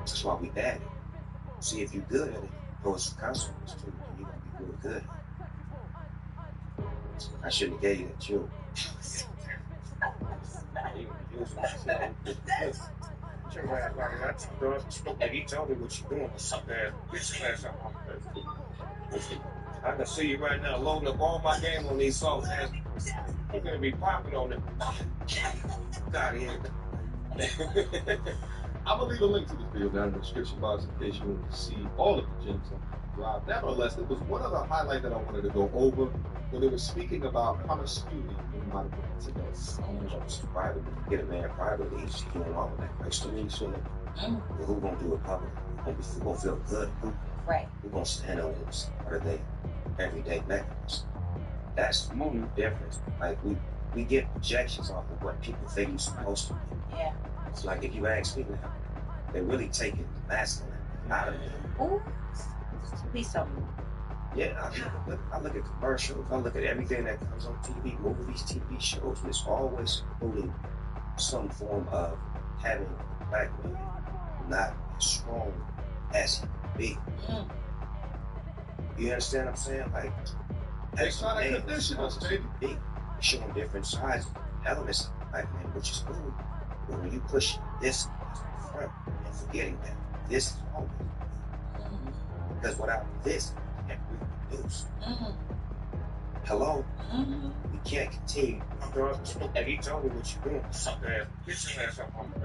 That's why we bad at it. See, if you're good at it, throw some consequences to it, and you're gonna be real good at it. I shouldn't have gave you that joke. He told me what you're doing. I can see you right now loading up all my game on these soft ass. You're gonna be popping on it. Out of here. I'm gonna leave a link to this video down in the description box in case you want to see all of the gems on the drive. Nevertheless, there was one other highlight that I wanted to go over when they were speaking about promiscuity in modern women today. Privately, get a man privately, he's doing all of that great stuff. Well, who gonna do it publicly? Who gonna feel good? Right. Who gonna stand on this part of their everyday mechanism? That's the difference. Like we get projections off of what people think you're supposed to be. Yeah. It's like if you ask me now, they're really taking the masculine out of me. Ooh. Please tell me. Yeah, I look at commercials, I look at everything that comes on TV, movies, TV shows, and it's always including some form of having black women not as strong as he could be. You understand what I'm saying? Like, That's not a condition, baby. Showing different sides, elements of black men, which is cool. But when you push this to the front and forgetting that this is always because without this, you can't reproduce. Hello? We can't continue. And he told me what you're doing. Suck ass. Get your ass up on the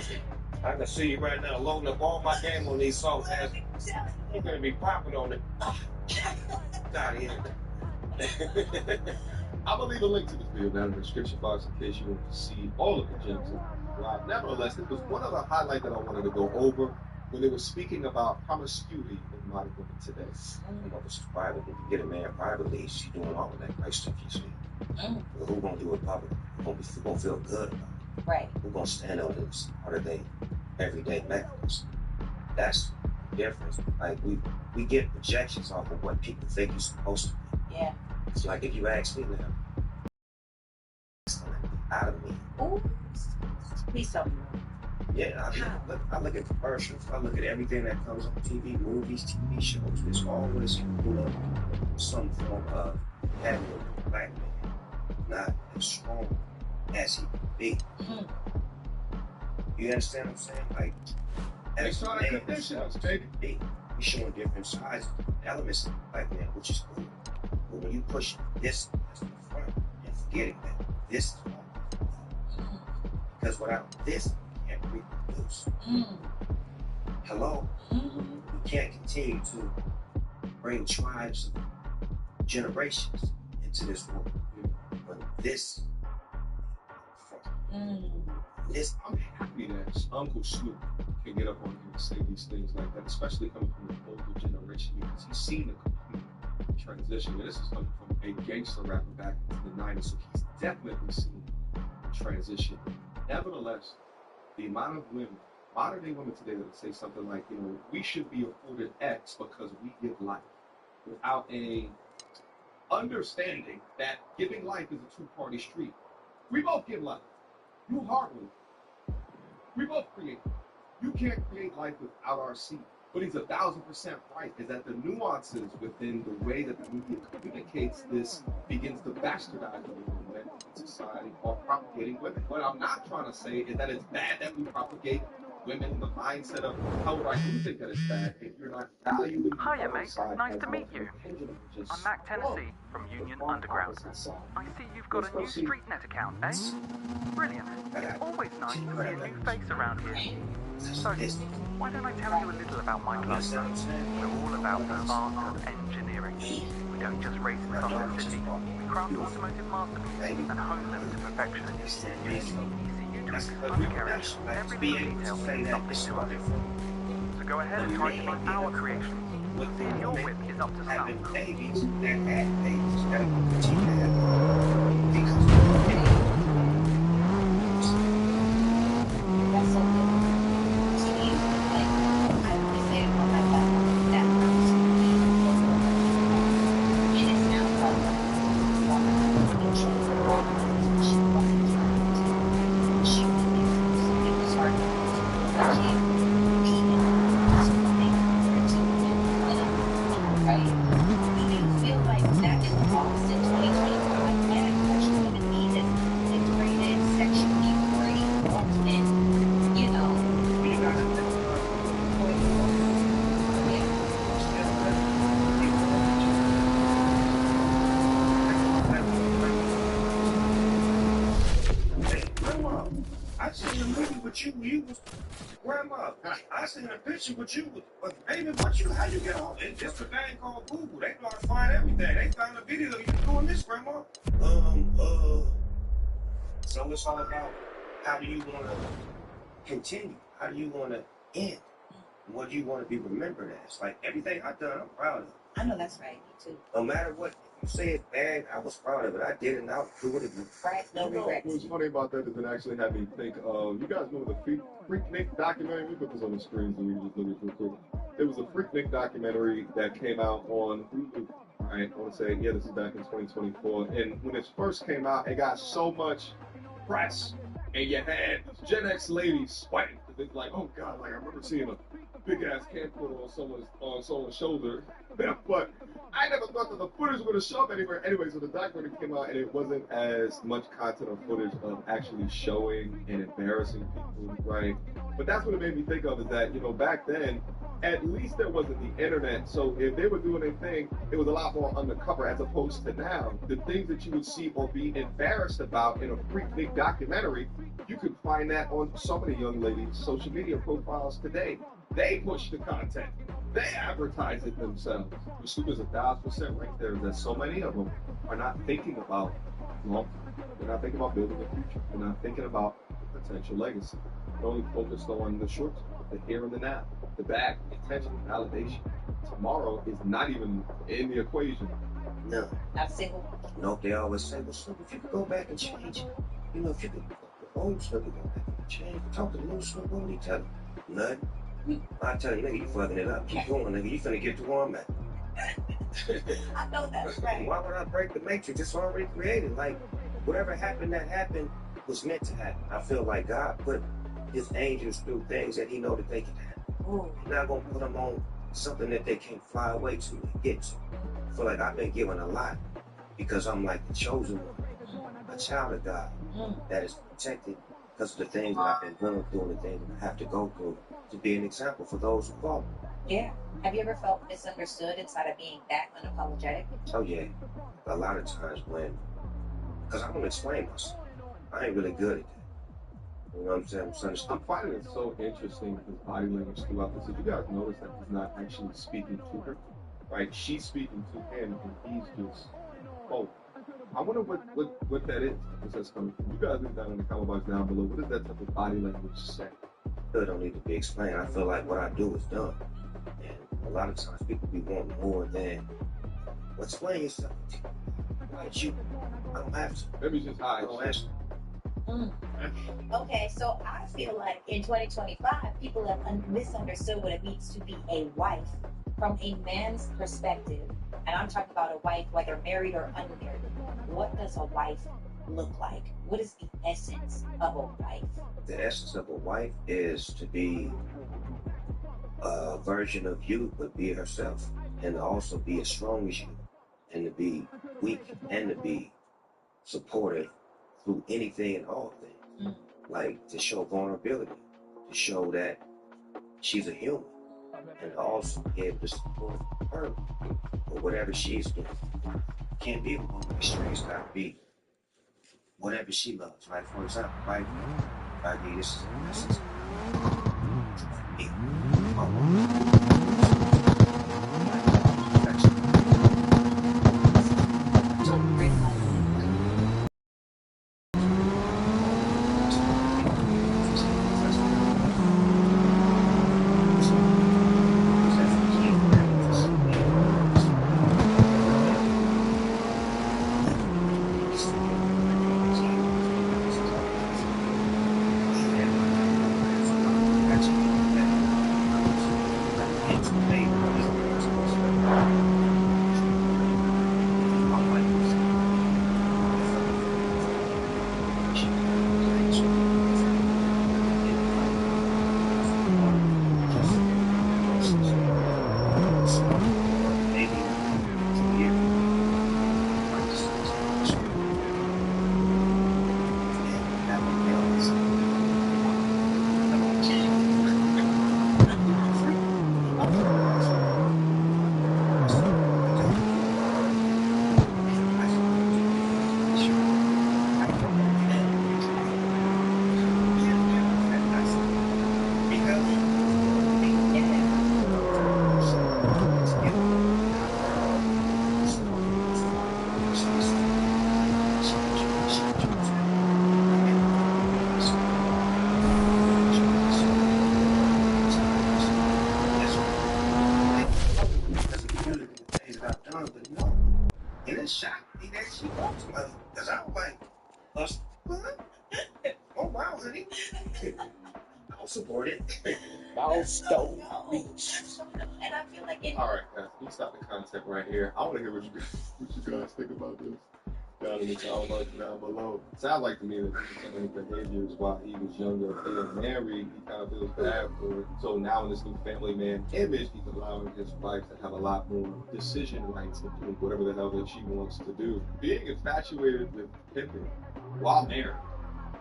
face. I can see you right now loading up all my game on these soft ass. You're gonna be popping on it. Out of here. I'm gonna leave a link to this video down in the description box in case you want to see all of the gems on the drive. Nevertheless, there was one other highlight that I wanted to go over when they were speaking about promiscuity in modern women today. This is private. If you get a man privately, he's doing all of that great stuff you see. Well, who gonna do it publicly? Who gonna feel good about it? Right. Who gonna stand on this part of their everyday mechanism? That's the difference. Like we get projections off of what people think you're supposed to be. Yeah. It's like if you ask me now, out of me. Ooh. Please tell me. Yeah, I look at commercials, I look at everything that comes on TV, movies, TV shows. It's always including some form of having a black man not as strong as he could be. You understand what I'm saying? Like, That's not a condition, baby. We're showing different sides, elements of the black man, which is cool. But when you push this to the front and forgetting that this is all because without this, you can't reproduce. Hello? We can't continue to bring tribes of generations into this world. But this, I'm happy that Uncle Snoop can get up on here and say these things like that, especially coming from the older generation, because he's seen a complete transition. And this is coming from a gangster rapper back in the 90s, so he's definitely seen the transition. Nevertheless, the amount of women, modern day women today, that would say something like, we should be afforded X because we give life, without a understanding that giving life is a two-party street. We both give life. You hardly. We both create. You can't create life without our seed. But he's 1,000% right, is that the nuances within the way that the media communicates this begins to bastardize women in society or propagating women. What I'm not trying to say is that it's bad that we propagate women in the mindset of, however, I do think that it's bad if you're not valuing. Hiya, mate. Nice to meet you. I'm Mac Tennessee from Union Underground. I see you've got a new StreetNet account, eh? Brilliant. It's always nice to see a new face around here. So, why don't I tell you a little about my club? We're all about the art of engineering. We don't just race in Southern City. We craft automotive masterpieces and hone them to perfection. ECU undercarriage. Every little detail means something to us. So go ahead and try to make our creations. See if your whip is up to snuff. Having babies that had babies that continue to have because That's so good. So you, like, I always say it on my platform that it is now public. She wasn't trying to. She was hard. you was grandma. I seen a picture with you, but baby, how you get on? It's just a thing called Google. They know how to find everything. They found a video of you doing this, grandma. So it's all about how do you want to continue? How do you want to end? What do you want to be remembered as? Like everything I've done, I'm proud of. I know that's right. Me too. No matter what you say it's bad, I was proud of it. I did it and I'll do it again. Right? No regrets. What's funny about that is it actually had me think of, you guys remember the Freak Nick documentary? We put this on the screen so you can just look at it real quick. It was a Freak Nick documentary that came out on Hulu. Right? I want to say, yeah, this is back in 2024. And when it first came out, it got so much press. And you had Gen X ladies sweating. It's like, oh God, like I remember seeing a big ass camcorder on someone's shoulder. But I never thought that the footage would have shown up anywhere. Anyway, so the documentary came out and it wasn't as much content or footage of actually showing and embarrassing people, right? But that's what it made me think of is that, you know, back then, at least there wasn't the internet. So if they were doing a thing, it was a lot more undercover as opposed to now. The things that you would see or be embarrassed about in a Freak Nick documentary, you could find that on so many young ladies' social media profiles today. They push the content. They advertise it themselves. Which is 1,000% right there that so many of them are not thinking about long term. They're not thinking about building a future. They're not thinking about the potential legacy. They're only focused on the short term, the here and the now, the back, attention, validation. Tomorrow is not even in the equation. No. Not single. No, they always say, well, so if you could go back and change, you know, if you could, the old Snoop could go back and change, talk to the new Snoop, what would he tell you? Nothing. I tell you, nigga, you fucking it up. Keep going, nigga. You finna get to where I'm at. I know that's right. Why would I break the matrix? It's already created. Like, whatever happened that happened was meant to happen. I feel like God put his angels through things that he know that they can handle. He's not gonna put them on something that they can't fly away to and get to. I feel like I've been given a lot because I'm like the chosen one, a child of God that is protected because of the things that I've been going through and the things that I have to go through to be an example for those who follow. Yeah. Have you ever felt misunderstood inside of being that unapologetic? Oh yeah. A lot of times when, because I don't explain myself. I ain't really good at that. You know what I'm saying? I'm finding it so interesting his body language throughout this. Did you guys notice that he's not actually speaking to her? Right? She's speaking to him and he's just I wonder what that is. What's that coming from? You guys leave down in the comment box down below. What does that type of body language say? It don't need to be explained. I feel like what I do is done. And a lot of times people be wanting more than, well, explain yourself. Why did you? I don't have to. Maybe just hide. Don't ask me. Okay, so I feel like in 2025, people have misunderstood what it means to be a wife from a man's perspective. And I'm talking about a wife, whether married or unmarried. What does a wife look like? What is the essence of a wife? The essence of a wife is to be a version of you, but be herself. And to also be as strong as you. And to be weak and to be supportive through anything and all things. Like to show vulnerability, to show that she's a human, and also be able to support her or whatever she's doing. Can't be a woman extreme, gotta be whatever she loves. Like for example, right? This is me. My woman. Milestone Beach. And I feel like all right, guys, let me stop the content right here. I want to hear what you guys think about this. Down in the comment down below. Sounds like to me that some of his behaviors while he was younger, being married, he kind of feels bad for it. So now in this new family man image, he's allowing his wife to have a lot more decision rights and doing whatever the hell that she wants to do. Being infatuated with pimping while married,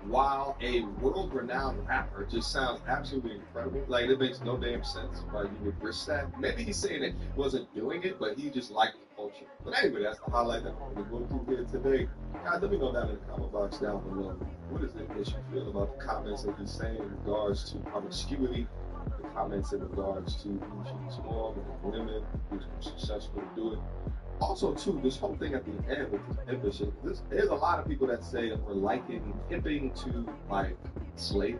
while a world-renowned rapper, just sounds absolutely incredible. Like, it makes no damn sense why you would risk that. Maybe he's saying that he wasn't doing it, but he just liked the culture. But anyway, that's the highlight that we're going to go through here today. Guys, let me know down in the comment box down below. What is it that you feel about the comments that he's saying in regards to promiscuity, the comments in regards to who she's small, with women, who's successful to do it. Also, too, this whole thing at the end with this pimping shit, there's a lot of people that say that we're liking pimping to, like, slave,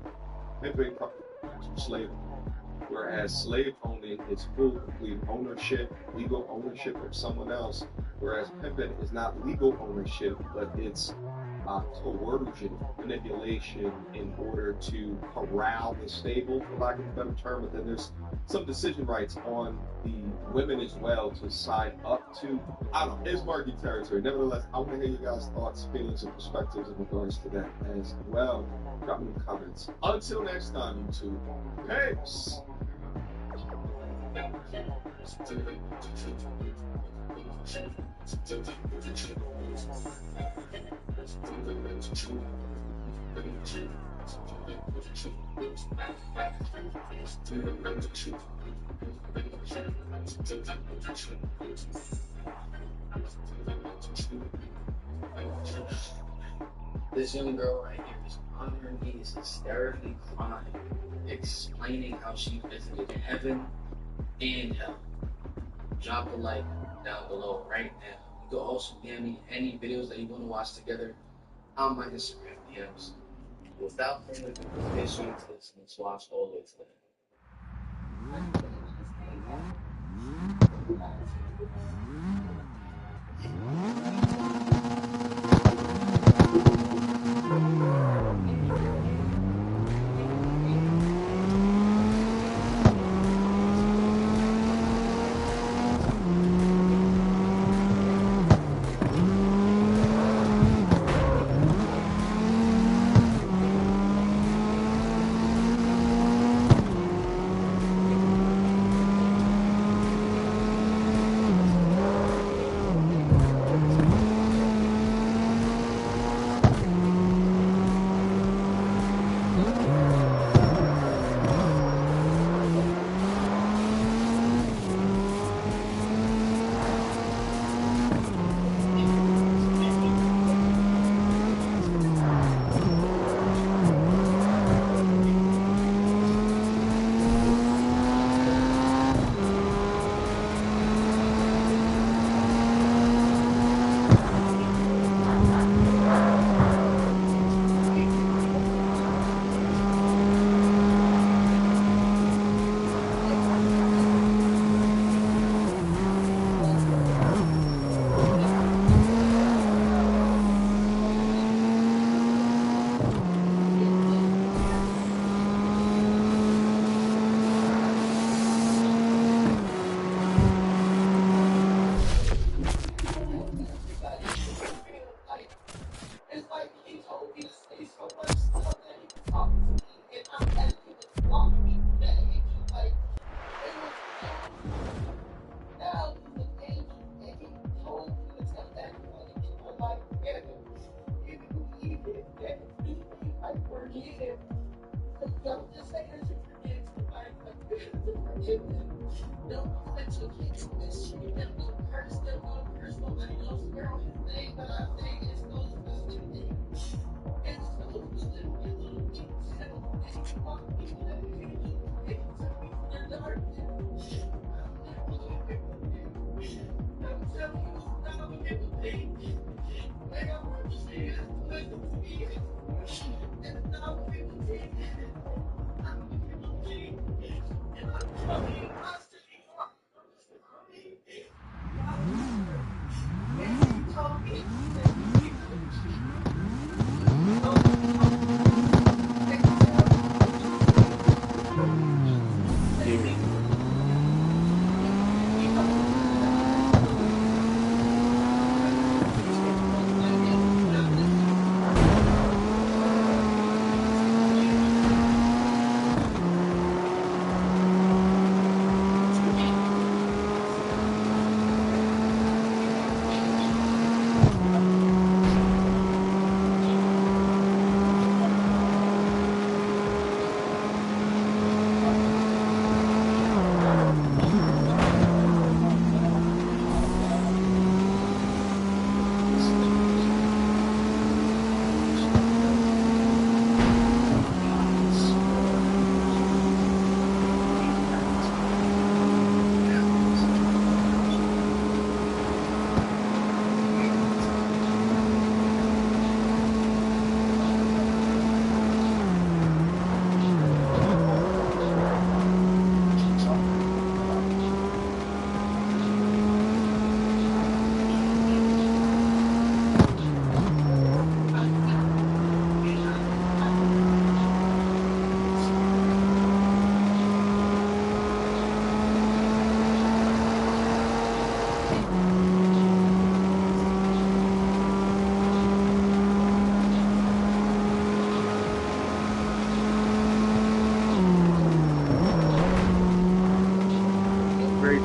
pimping to slave, whereas slave owning is full, complete ownership, legal ownership of someone else, whereas pimping is not legal ownership, but it's coercion, manipulation in order to corral the stable, for lack of a better term. But then there's some decision rights on the women as well to sign up to. I don't know, it's murky territory. Nevertheless, I want to hear you guys' thoughts, feelings, and perspectives in regards to that as well. Drop me in the comments. Until next time, YouTube. Peace. This young girl right here is honoring me, is hysterically crying, explaining how she visited heaven and hell. Drop a like down below right now. You can also DM me any videos that you want to watch together on my Instagram DMs. Without further ado, let's get into this and let's watch all the way to the end.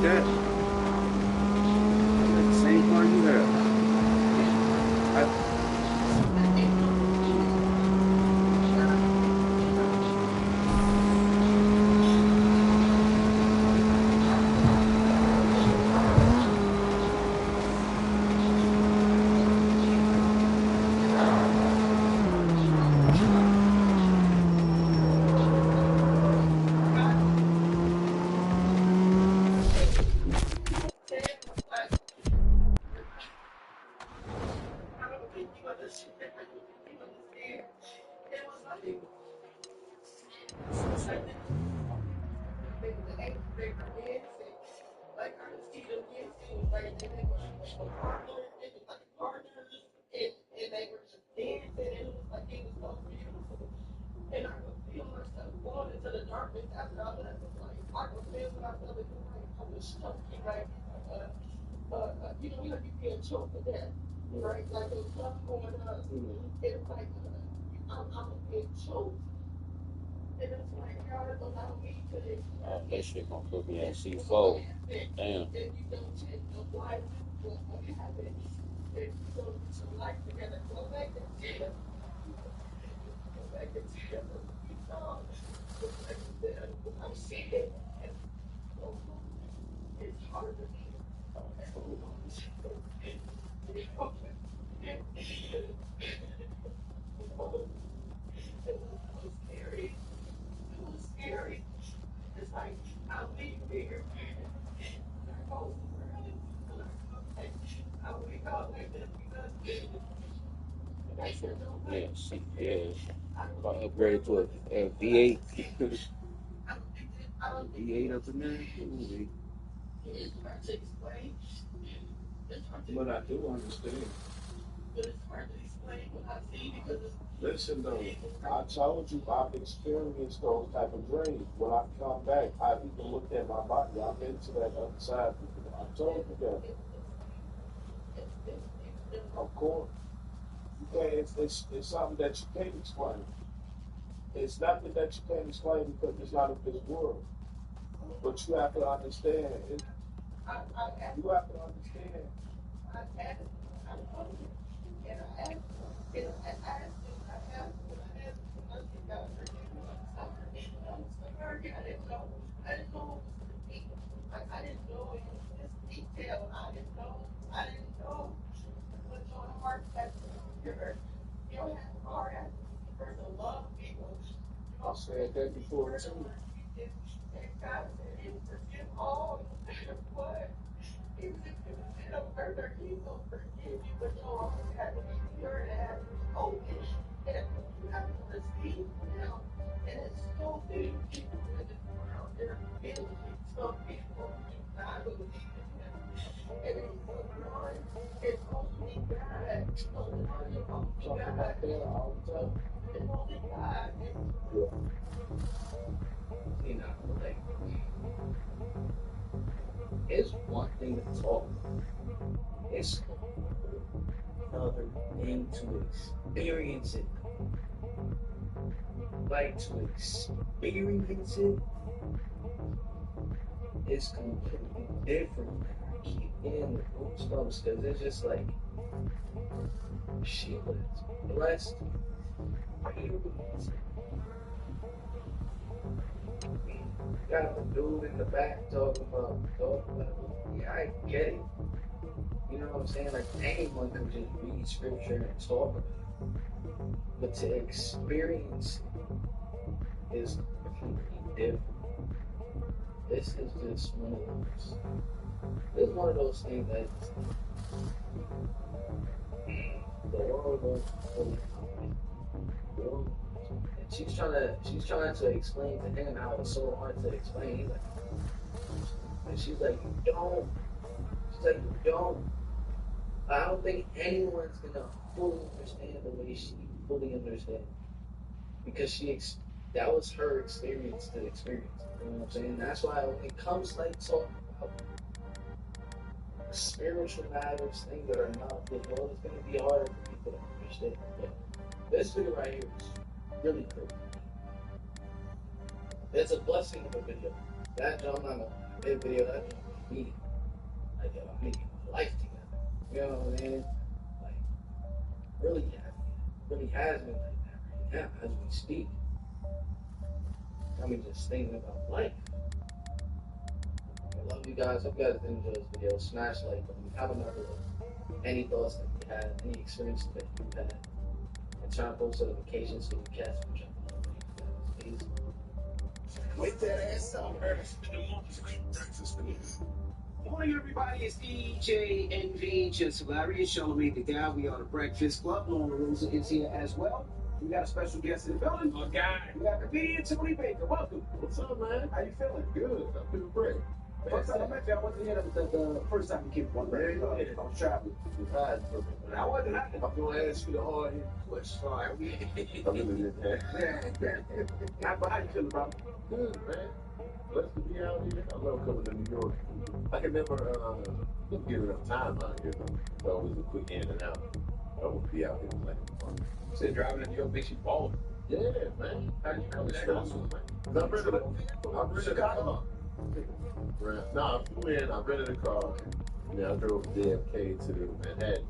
that. I like the same car you have. That shit gonna put me at C4. Damn. Yeah, see, yeah. If I upgrade to a V8, V8 up in there, ooh, But I do understand. Listen though, I told you I've experienced those type of dreams. When I come back, I've even looked at my body. I've been to that other side. I told you that. Of course, you can't. It's something that you can't explain. It's nothing that you can't explain because it's not of this world. But you have to understand. You have to understand. I said that before too. Talk about that all the time. You know, like it's one thing to talk, it's another thing to experience it. Like to experience it is completely different. Like I keep getting the goosebumps because it's just like she was blessed. Got a dude in the back talking about, yeah, I get it. You know what I'm saying? Like anyone could just read scripture and talk about it. But to experience it is completely different. This is just one of those. This is one of those things that the world won't fully comprehend. And she's trying to explain to him how it's so hard to explain. He's like, and she's like, you don't. She's like, you don't. I don't think anyone's gonna fully understand the way she fully understands because that was her experience to experience. You know what I'm saying? That's why when it comes like talking about spiritual matters, things that are not the world, it's gonna be harder for people to understand. But this video right here is really cool. It's a blessing of a video. That John, I'm not gonna lie. That video, that meeting. Like, yo, I'm making my life together. You know what I mean? Like, really has me like that right now as we speak. I mean, just thinking about life. I love you guys. Hope you guys enjoyed this video. Smash like button. Comment down below. Any thoughts that you had, any experiences that you had, and turn on post notifications so you catch me jumping on videos. Peace. Wake that ass up. Morning, everybody. It's DJ NV, just hilarious, showing me the guy. We are the Breakfast Club. Lauren Rosa is here as well. We got a special guest in the building. Oh, guy. We got comedian Tony Baker. Welcome. What's up, man? How you feeling? Good. I feel great. First time I met you, I wasn't here the first time you came on. I was traveling. It's hard for me. I wasn't hiding. I'm going to ask you the hard-hitting question. All right, we. I'm really in there. How you feeling, bro? Good, man. Blessed to be out here. I love coming to New York. I can never get enough time out here. It's always a quick in and out. I would be out here playing fun. Said driving to New York makes you bold. Yeah, man. How did you come to that? I'm renting Chicago. No, I flew in, I rented a car, and then I drove from JFK to Manhattan.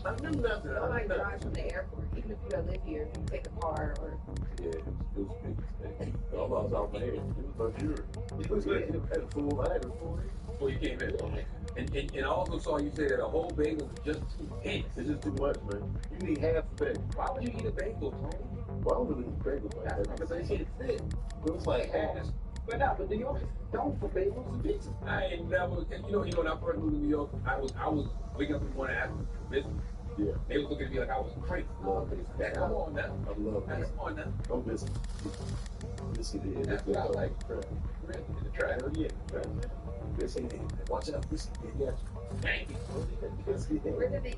I knew nothing. I like drive from the airport, even if you don't live here, you take a car or. Yeah, it was a big mistake. I was off my head. It was luxurious. It was good. I had a full Before you came in. And I also saw you say that a whole bagel is just too dense. It's just too much, man. You need half a bagel. Why would you eat a bagel, Tony? Why would you eat bagels like that? Because they should fit. It was like half. But New York is known for bagels and pizza. I ain't never, when I first moved to New York, I was waking up in the morning asking for business. Yeah. They was looking at me like I was crazy. Love business. Come on now. I love business. Come on now. I'm business. This is it. That's what I like. Really? In the track? Oh, yeah. Track. This is it. Watch out. This is it. Yeah. Thank you. Where did they?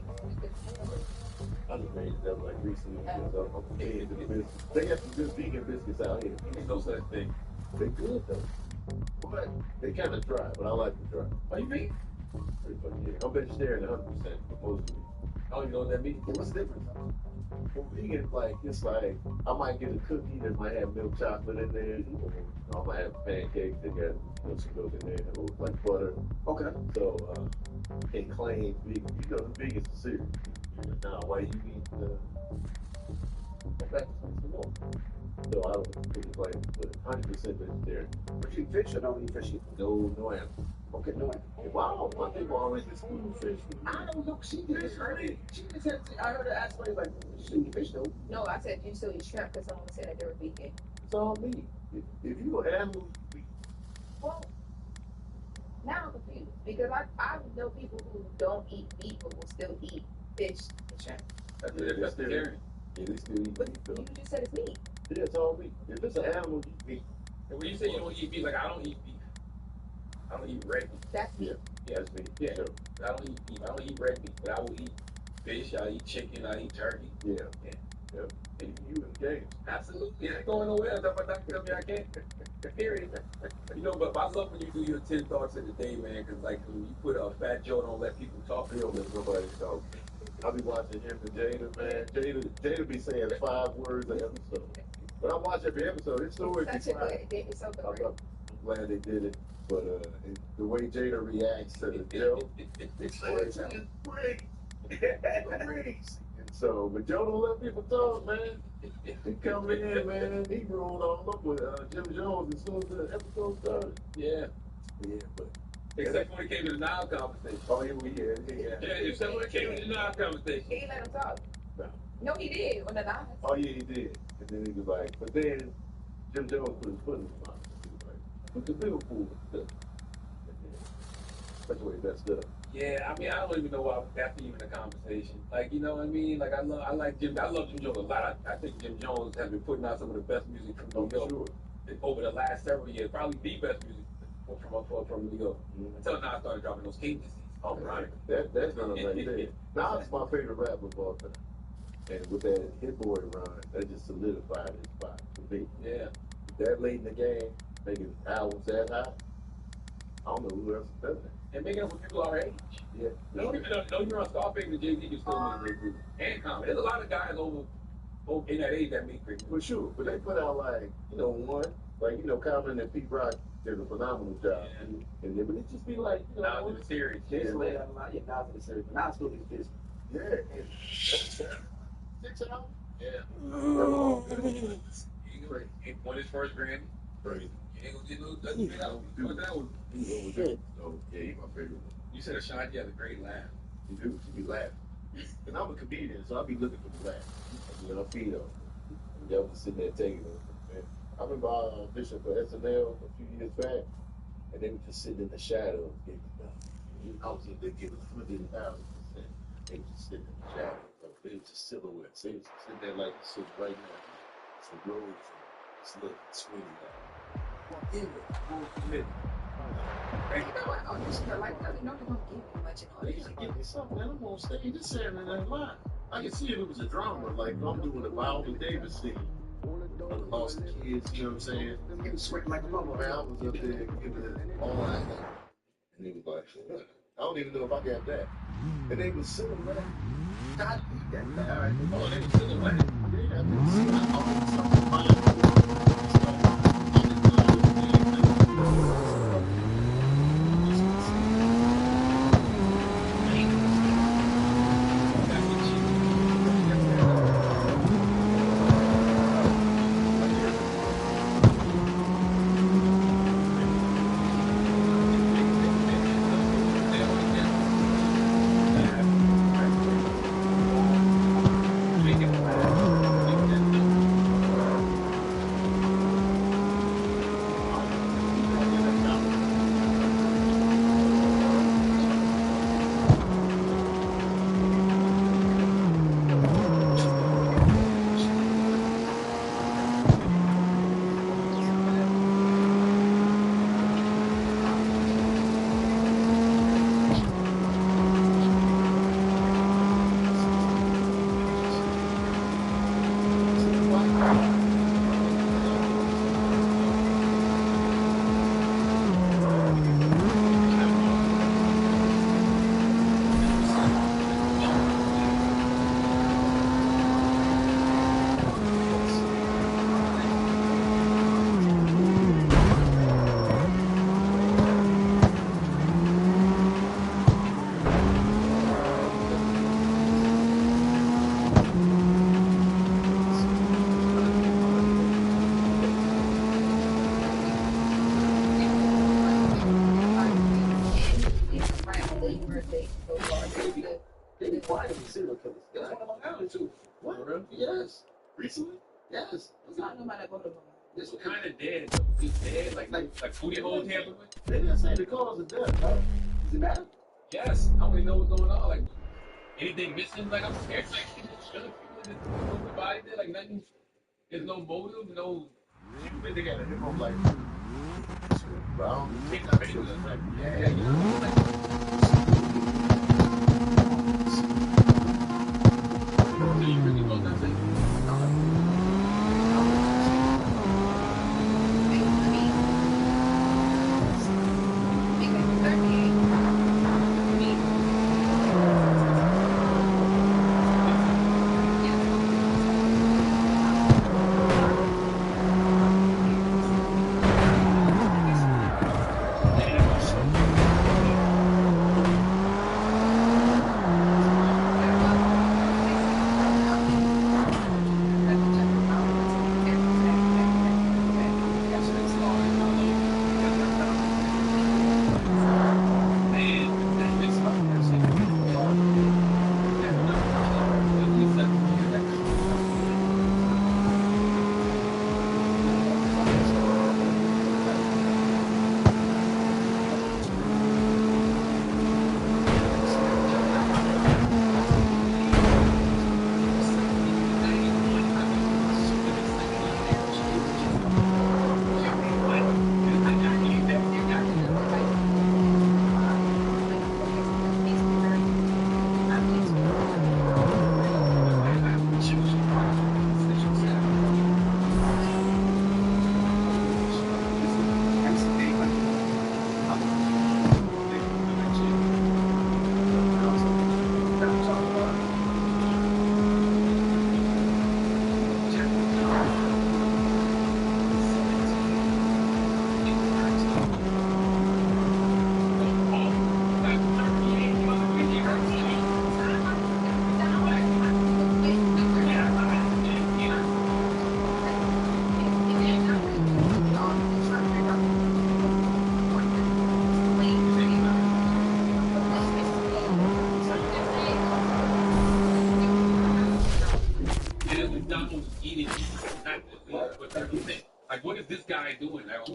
I just made it up like recently because I'm into the business. They got some good vegan biscuits out here. There's no such thing. They're good though. But they kind of dry, but I like them dry. Are you vegan? Pretty much, yeah. I'm vegetarian 100% for most of it. I don't even know what that means. What's the difference? Well, vegan, it's like, I might get a cookie that might have milk chocolate in there. Or I might have pancakes that got some milk in there, or like butter. Okay. So, can't claim vegan. The vegans are serious. Now, why you eat back to some more? So I don't really claim, but 100% vegetarian. But you eat fish or don't eat fish? No animal. Okay, no animal. Wow, my people always exclude fish. I don't know. She just heard it. She just said, I heard her ask me, like, you eat fish though. No, I said you still eat shrimp because someone said that they were vegan. It's all me. If you an animal, you eat. Well, now I'm confused because I know people who don't eat meat but will still eat fish and shrimp. That's vegetarian. Yeah, they still eat But meat though. you just said it's meat. Yeah, it's all meat. If it's an animal, you eat meat. And when you say you don't eat beef, like I don't eat beef. I don't eat red meat. That's meat. Yeah, That's meat. Yeah. Sure. I don't eat beef. I don't eat red meat, but I will eat fish. I eat chicken. I eat turkey. Yeah. Yeah. Yep. And you in the game. Absolutely. It ain't going nowhere. That's what doctor tell me I can't. Period. But I love when you do your 10 thoughts of the day, man, because like when you put a fat Joe, don't let people talk. They don't let nobody talk. I be watching him and Jada, man. Jada be saying 5 words an episode. But I watch every episode. It's so Such a good. It's so good. I'm glad they did it. But the way Jada reacts to the joke, it's great. Crazy. And so, but Joe don't let people talk, man. He come in, man. He rolled all up with Jim Jones as soon as the episode started. Yeah. Yeah, but Except when it came to the Nile conversation. oh, yeah. Yeah, except when it came to the Nile conversation. He didn't let him talk. No. No, he did on the night. Oh yeah, he did. And then he was like, but then Jim Jones put his foot in his mouth. He was like, put the Liverpool stuff. That's the way he messed up. Yeah, I mean, I don't even know why that's even a conversation. Like, you know what I mean? Like, I love Jim Jones a lot. I think Jim Jones has been putting out some of the best music from New York over the last several years. Probably the best music from New York. Until now, I started dropping those King disease. Oh, right. That's not right there. Now it's my favorite rapper of all time. And with that Hit Boy run, that just solidified his spot for me. Yeah. That late in the game, making albums that high, I don't know who else does that. And making it with people our age. Yeah. Don't get me wrong, Scarface and Jay-Z can still make great music. And Common. There's a lot of guys over in that age that make great music. For sure. But they put out like, one, Like, you know, Common and Pete Rock did a phenomenal job. Yeah. And then, but it just be like, you know, Now to the series. Kids laid out a lot. Yeah, now to the series. But now it's still these kids. yeah, and 6 hours. Yeah. He won his first Grammy. Crazy. He ain't gonna get no nothing big out. What that was? Oh, yeah, he's my favorite one. You said Ashanti has a great laugh. You do, she be laughing. And I'm a comedian, so I be looking for the laugh. You know, feed on. Y'all be sitting there taking it. Man. I remember I auditioned for SNL a few years back, and they were just sitting in the shadows, giving nothing. I was in there giving 100,000%. They were just sitting in the shadows. They were just silhouettes. They was sitting there like this sitting right now. Some roads, just look, swinging down. In it, full commitment. You know what? Audition are like that. You know they're gonna give you much in They audition. gotta give me something, man. I'm on stage just saying that line. I can see if it was a drama, like I'm doing a Viola Davis scene. I lost the kids, you know what I'm saying? He was sweating like a bubble. Man, I was up there giving it all I had. And he was like, I don't even know if I got that. And they was silhouette. God, you got that. All right. Oh, they was silhouette. Yeah, I didn't see that. I was something fine. They be quiet with serial killers. There's one in Long Island too. What? Yes. Recently? Yes. It's not nobody that go to It's kind of dead though. He's dead. Like booty hole tampering. They didn't say the cause of death. Huh? Does it matter? Yes. I don't even know what's going on. Like anything missing? Like I'm scared. Like people the body there. Like nothing. There's no motive. No. They got a hip hop like. But I don't think Like, yeah, you know, like, so you really know nothing?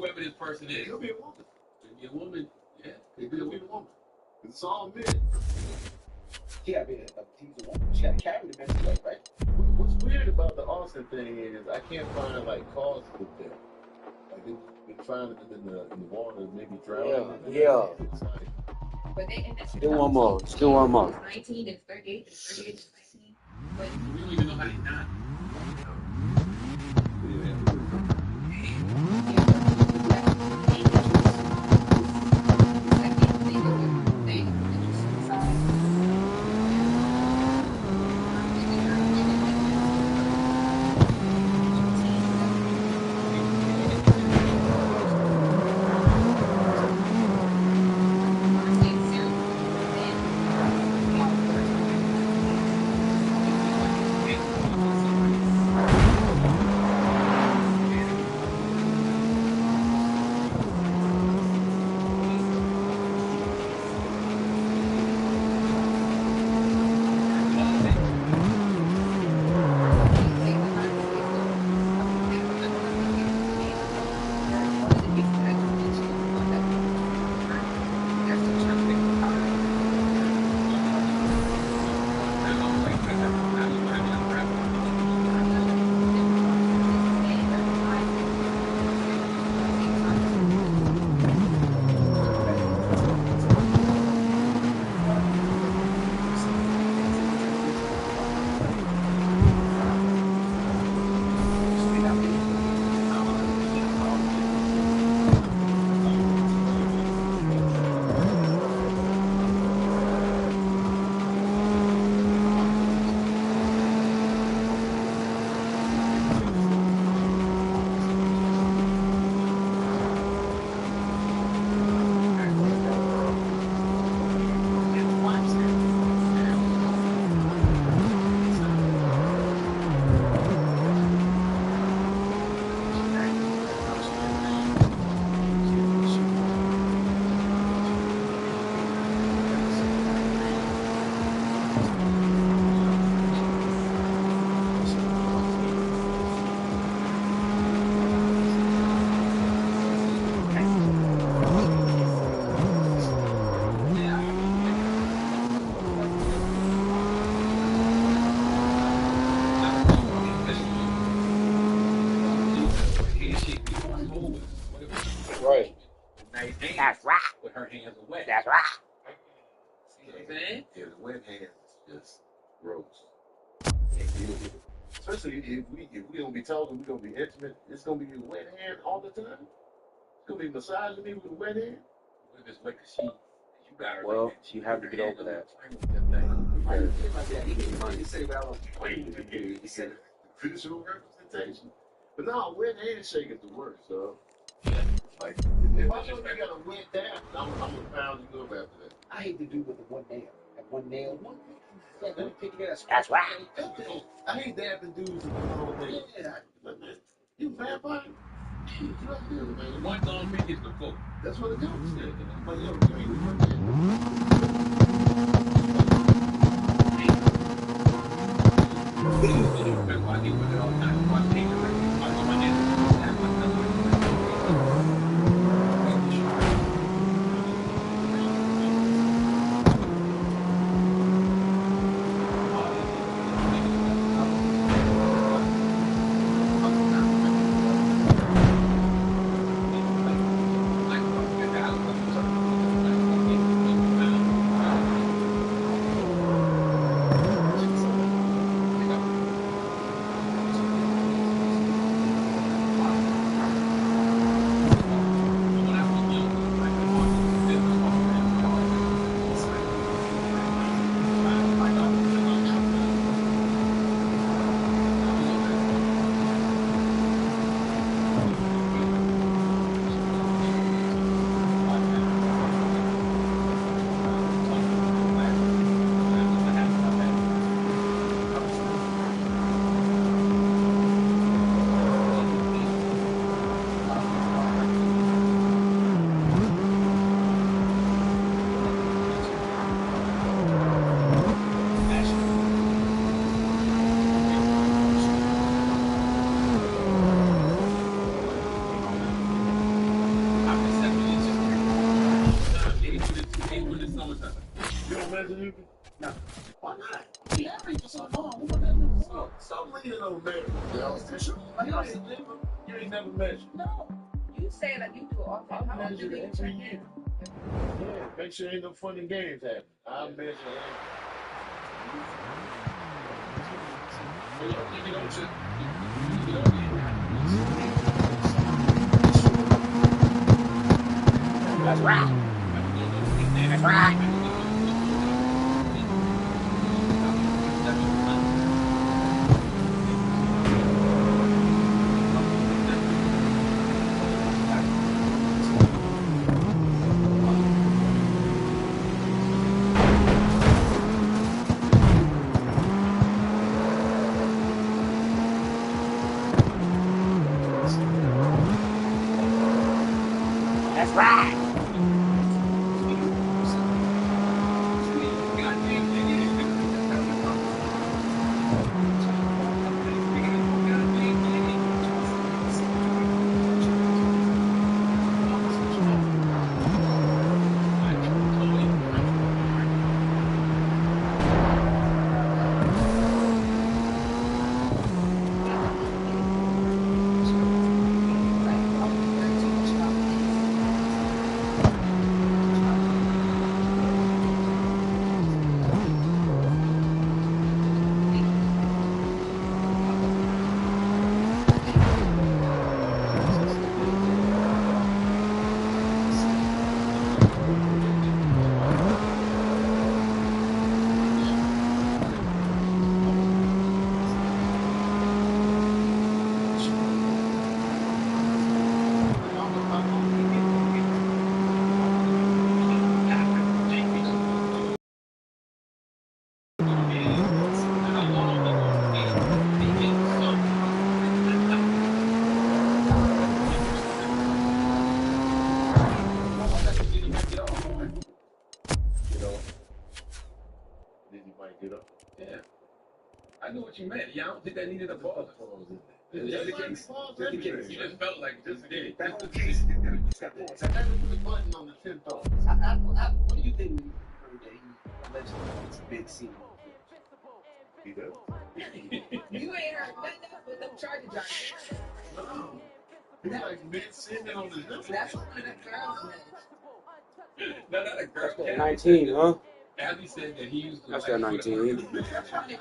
whoever this person is. It could be a woman. Could be a woman. Yeah. It could be a woman. It's all men. She gotta be she's a woman. She gotta carry the men's weight, right? What's weird about the Austin thing is I can't find like causes of death. Like they've been finding them in the water, maybe drowning. Yeah. It's like, But they and that's Still one more. Still one more. 19 and 38 and 38 and 19. But We don't even know how they died. Right. Nice hands. That's right. But her hands are wet. That's right. See what I'm saying? yeah, the wet hands is just gross. Especially if we gonna be talking, we gonna be intimate. It's gonna be a wet hand all the time. It's gonna be massaging me with a wet hand. What if it's wet because you got her Well, like that. you have to get over that. Why you feel like that? He didn't say what I was He said visual representation. But no, wet handshake is the worst, so. Like, if I know you got a wet down, I'm gonna pound you up after that. I hate to do with the one nail. That one nail. Yeah, let me pick it up. That's right. I hate dapping dudes with the whole thing. Yeah, but man, you a vampire? You drug dealer, man. One thumb finger is the foot. That's what it goes. Yeah. But yo, you ain't with my man. That's why I deal with it all the time. That's why I take it like I do my hands. That's why I tell ain't never measured. No. You say like you do it all the time. How often do you check in? Yeah, make sure ain't no fun and games happen. I'll measure Well, you can also, you can only That's right. That's right. That's right. You know, then you might get up. Yeah. I knew what you meant. Yeah, I don't think that needed a pause. Just in case. Just in case. You just felt like just did. That whole case, you got the I never put the button on the 10th thought. what do you think when you heard that he allegedly makes a big scene? He does. You ain't heard nothing else but them charger drivers. No. He's like mid-sitting on the zip. That's one of the girls. No, not a girl. That's that 19, huh? Abby said that he used to That's like that 19.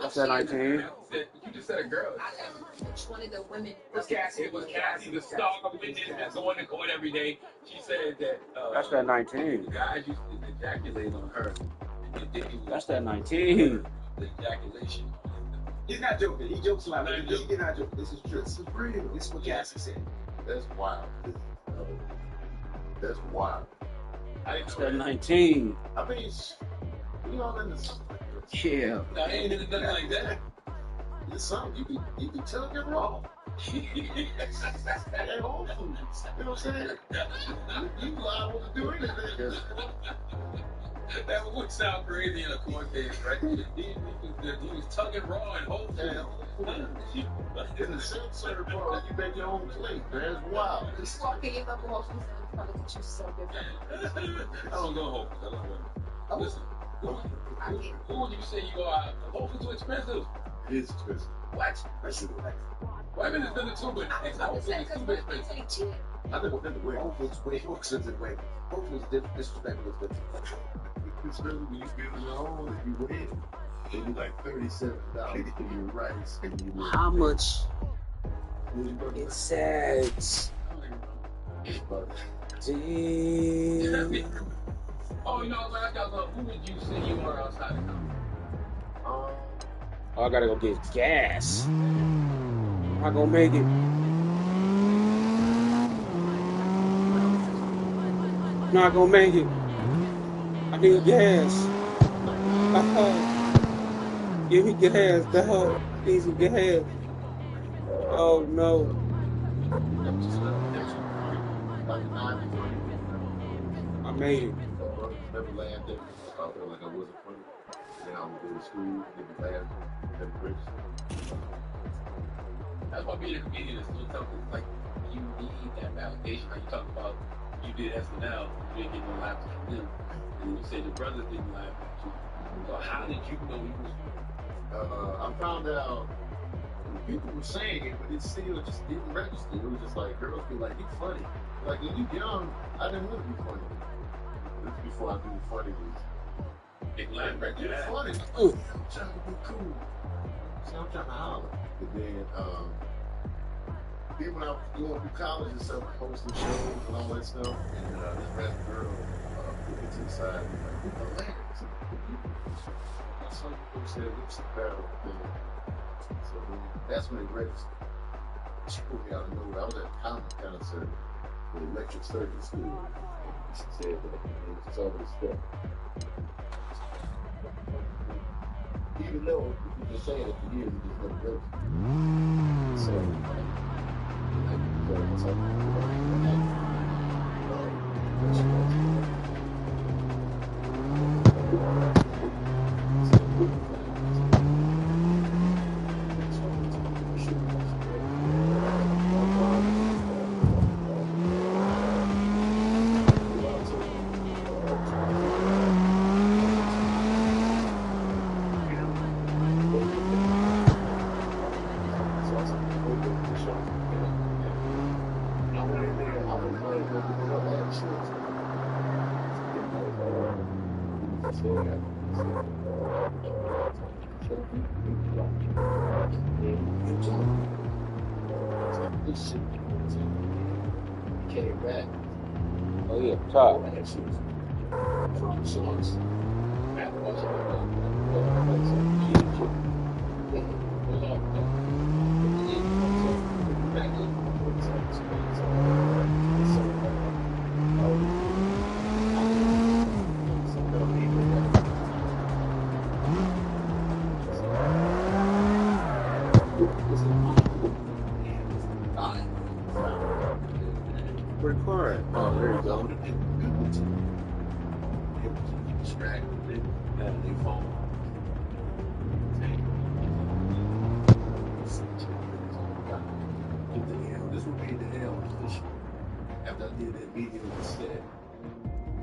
That's that 19. Abby said, you just said a girl. I never heard which one of the women. It was Cassie, the stalker witness that's going to court every day. She said that That's that 19. the guys used to ejaculate on her. And they did That's that 19. the ejaculation. He's not joking. He jokes a lot. But he's not joking. This is true. This is real. This is what Cassie said. That's wild. That's wild. That's that 19. I mean, we all into something. Yeah. I ain't into nothing like that. It's something. You can tell it raw. At Whole Foods. You know what I'm saying? You liable to do anything. That would sound crazy in a court case, right? He was tugging raw and Whole Foods. In the self-serve part, you make your own plate, man. It's wild. You walk in your local Whole Foods and look at you so different. I don't go Whole Foods. I don't go. Listen, who would you say you are? Whole Foods too expensive. It is expensive. What? That's it. Why is it been too much? It's Whole Foods is too expensive. I never been to where. Whole Foods way more expensive way. Whole Foods disrespectful expensive. Especially when you build your own and you win. They do like $37 for your rice and you win. How much? It It says. Damn. Oh, you know what? I got who would you say you are outside the company? Oh, I gotta go get gas. I'm not gonna make it. Not gonna make it. I need gas. Give me gas, dog. Need some gas. Oh no. I made it. Never laughed at me. I felt like I wasn't funny. Then I would go to school, never laughed, never registered. That's why being a comedian is so tough. It's like you need that validation. Like you talk about, you did SNL, you didn't get no laughs from them, and you said your brothers didn't laugh at you. So how did you know you was? I found out People were saying it, but it still just didn't register. It was just like girls be like, "You funny." Like when you young, I didn't want to be funny. This is before I knew funny was. Big line right You're there. funny. Like, yeah, I'm trying to be cool. So I'm trying to holler. But then when I was going through college and stuff, hosting shows and all that stuff, and this random girl put me to the side and was like, "You're hilarious." I saw you folks said lipstick battle thing. So then that's when it registered. She pulled me out of nowhere. I was at a comic concert with Electric Circuit School. And she said that, and it just always stuck. Even though people been saying it for years, it just never registered. So, that's how came back. Oh yeah, top. Record. Oh, there you go. Distracted. They phone. This would be the hell after I did that video with Stan.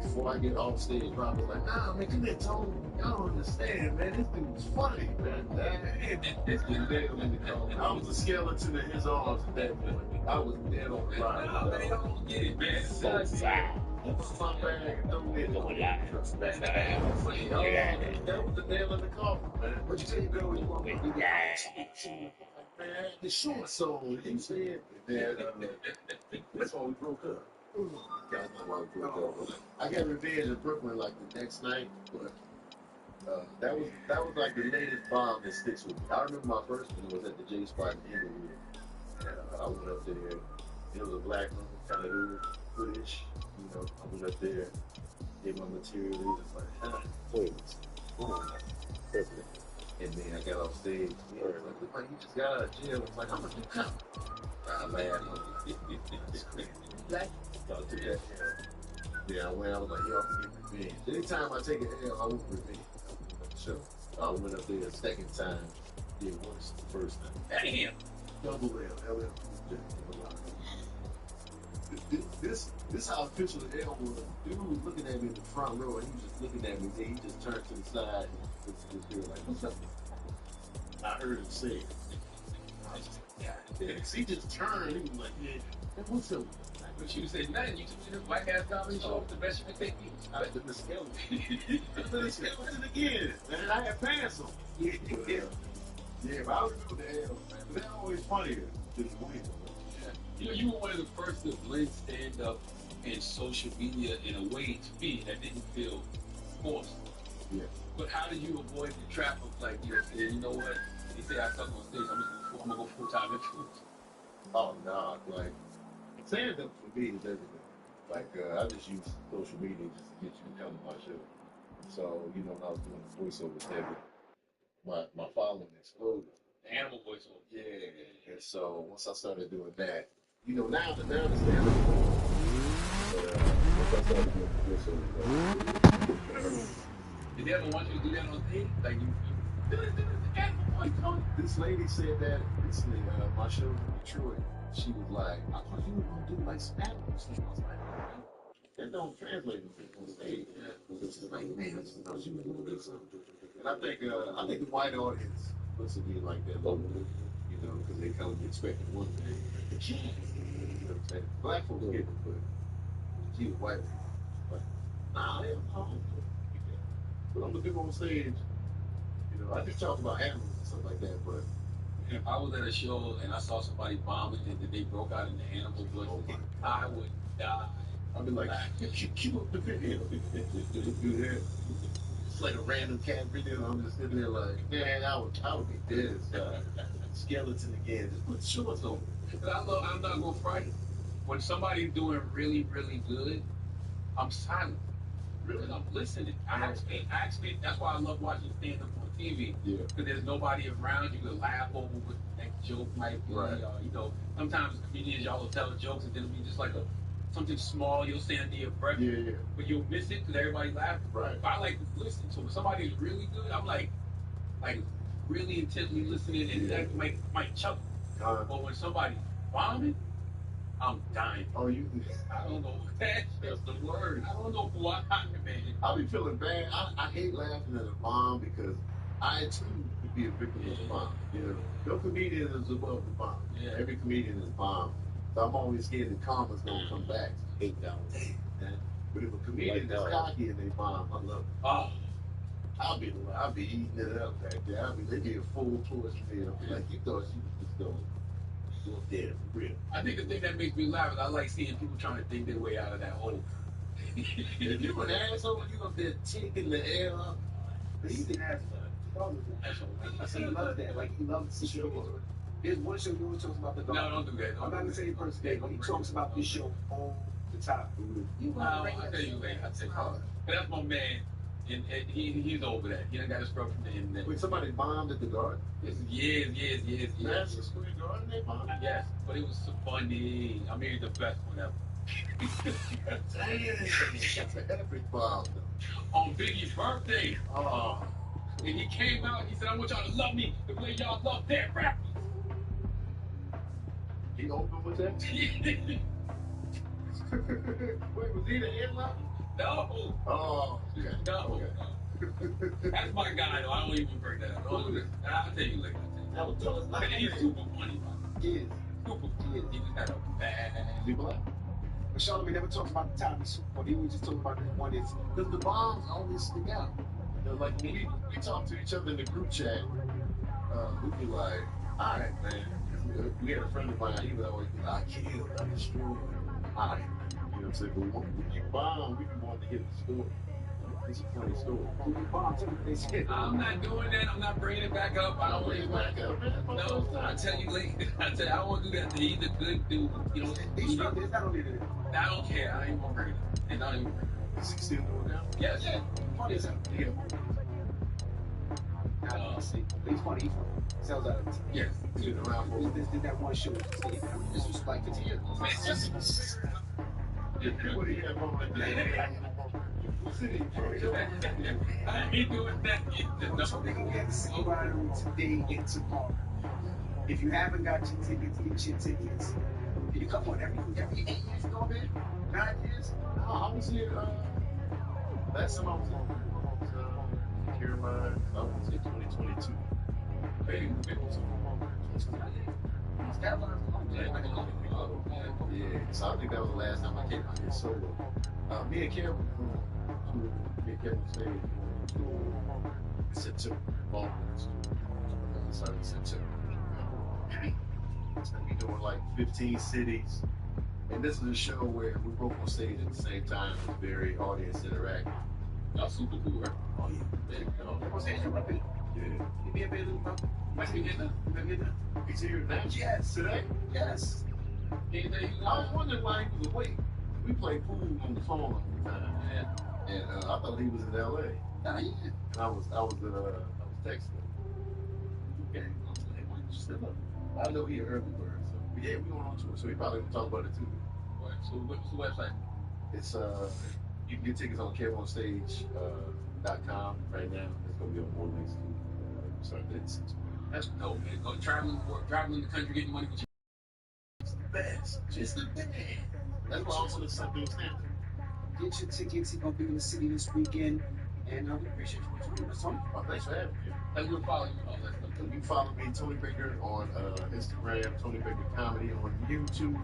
Before I get off stage, Rob was like, "Nah, man, come here, Tony. Y'all don't understand, man. This dude's funny, man." This dude dead in the car. I was a skeleton in his arms at that point. I was dead on the line. Nah, man, y'all don't get it, man. So sad. My bag and throw me in the Going live. that was the nail in the coffin, man. What you say, girl? You want me to do man, the short soul, you said. That's why we broke up. That's not why we broke up. I got revenge in Brooklyn like the next night, but that was like the latest bomb that sticks with me. I remember my first one was at the J Spot in Inglewood, and I went up there. It was a black room, kind of hoodish. I went up there, did my material. It was like, wait, perfect. And then I got off stage. Yeah, it was like, look like you just got out of jail. It's like, I'm a new cop. I laughed. It's crazy. Talk to that. Yeah, I went. I was like, yo, I'm gonna get revenge. Anytime I take an L, I want revenge. So I went up there a second time. Did worse the first time. Damn. Double L, LL. This how official the L was. Dude was looking at me in the front row, and he was just looking at me. Then he just turned to the side and looked at this girl like, "What's up?" I heard him say it. I was just like, "God damn." He just turned. He was like, "Yeah, what's up?" But you said nothing. You took me to this white ass comedy show. The best you could take me. I did the skeleton. I did the skeleton again, and I had pants on. Yeah, but I remember the L, man. But they're always funnier than the win. You were one of the first to blend stand up and social media in a way to me that didn't feel forced. Yeah. But how did you avoid the trap of like, saying, you know what? They say I suck on stage, I'm gonna go full time influence. Oh no, like stand up for me is everything. Like I just use social media just to get you to come to my show. So when I was doing the voiceover thing, my following exploded. The animal voiceover. Yeah, and so once I started doing that, now the stand up. Once I started doing the voiceover, did they ever want you to do that on stage? Like you do the animal voice. This lady said that recently. My show in Detroit. She was like, "I thought you were gonna do like some animals." I was like, "That don't translate on stage." It's like, man, I just thought she was gonna do something. And I think the white audience looks at me like that locally, because they kind of be expecting one thing. The kids, you know what I'm saying? Black folks get it, but she was white people. Like, nah, hell no, I don't do it. But I'm looking on stage, you know, I just talk about animals and stuff like that, but And if I was at a show and I saw somebody vomiting and then they broke out into animal voices, I would die. I'd be like, keep up the video. Do that. It's like a random cat video. I'm just sitting there like, man, I would be dead inside. Skeleton again. Just put the shorts on. But I'm not gonna front. When somebody's doing really, really good, I'm silent. Really, I'm listening. I actually, that's why I love watching stand up on TV. Yeah. Because there's nobody around you to laugh over what the next joke might be. Right. You know, sometimes comedians, y'all will tell jokes and then it'll be just like something small. You'll say under your breath. Yeah. But you'll miss it because everybody's laughing. Right. But I like to listen. So when somebody's really good, I'm like really intently listening and that might chuckle. But when somebody's bombing, I'm dying. Oh, you? I don't know. That's the word. I don't know why, man. I be feeling bad. I hate laughing at a bomb because I too could be a victim of a bomb. You know, no comedian is above the bomb. Yeah. Every comedian is bomb. So I'm always scared that karma's gonna come back. Hate that one. Damn. But if a comedian is cocky and they bomb, I love it. Oh. I'll be eating it up back there. They be a full course meal. Like you thought she was just going there for real. I think the thing that makes me laugh is I like seeing people trying to dig their way out of that hole. If you an asshole, you up there taking the air up. He's an asshole. He loves that. Like he loves the show. There's one show he always talks about the dog. No, don't do that. I'm not the same person, but he talks about this show all the time. I'll tell you later. But that's my man. And he's over that. He done got his scrub from the internet. Wait, somebody bombed at the garden? Yes. Madison Square Garden, they bombed? Yes, but it was so funny. I mean, the best one ever. That's an epic bomb, though. On Biggie's birthday. And he came out and he said, I want y'all to love me the way y'all love their rappers. He opened with that? Wait, was he the headliner? No. Oh, okay. No. Okay. That's my guy, though. I don't even bring that up. I'll tell you later. That was tell us And he's super funny, He is. Super funny. He just had a bad. Is he black? But Charlamagne never talks about the time he's super funny. He was just talking about the one that's. Because the bombs always stick out. You know, like when we talk to each other in the group chat, we'd be like, all right, man. We had a friend of mine, he would always be like, I killed, I destroyed. All right. You know what I'm saying? But when you bomb, we be wanting to hear the story. It's a funny story. I'm not doing that. I'm not bringing it back up. I don't bring it back up, man. No, I'll tell you later. I don't want to do that. He's a good dude. You know, he's not only that. I don't care. I ain't gonna bring it up. And I don't even bring it up. Is he still doing that? Yes. Yeah. Funny as hell. Yeah. He's funny. He sells out of it. Yes. He's been around for did that one show. This was like 15 years. What do you have on that? I ain't doing that. So they're going to get to see Ryan today and tomorrow. If you haven't got your tickets, get your tickets. Can you come on every 8 years ago, man? 9 years? No, I was here, last time I was in Carolina, I was in 2022. Baby, yeah, so I think that was the last time I came out here solo. Me and Kevin stayed in September. Started in September. It's gonna be doing like 15 cities. And this is a show where we both on stage at the same time. It's very audience interactive. Y'all super cool, right? Oh yeah. Yeah. Give me a bit of my. Must be getting that. He's here now? Yes. Today? Yes. I was wondering why he was awake. We played pool on the phone all the time. And I thought he was in LA. Nah, yeah. And I was texting him. Okay, I was like, why don't you step up? I know he an early bird, so but yeah, we going on tour, so he probably gonna talk about it too. Right, so what's the website? It's you can get tickets on KevOnStage.com right now. There's gonna be on more links too. Start that. That's dope, man. Go traveling the country, getting money with you. It's the best. Just the best. That's why also the something standing. Get your tickets. He's gonna be in the city this weekend, and we appreciate you doing this, Tony. Oh, thanks for having me. And we'll follow you all that stuff. You can follow me, Tony Baker, on Instagram, Tony Baker Comedy on YouTube,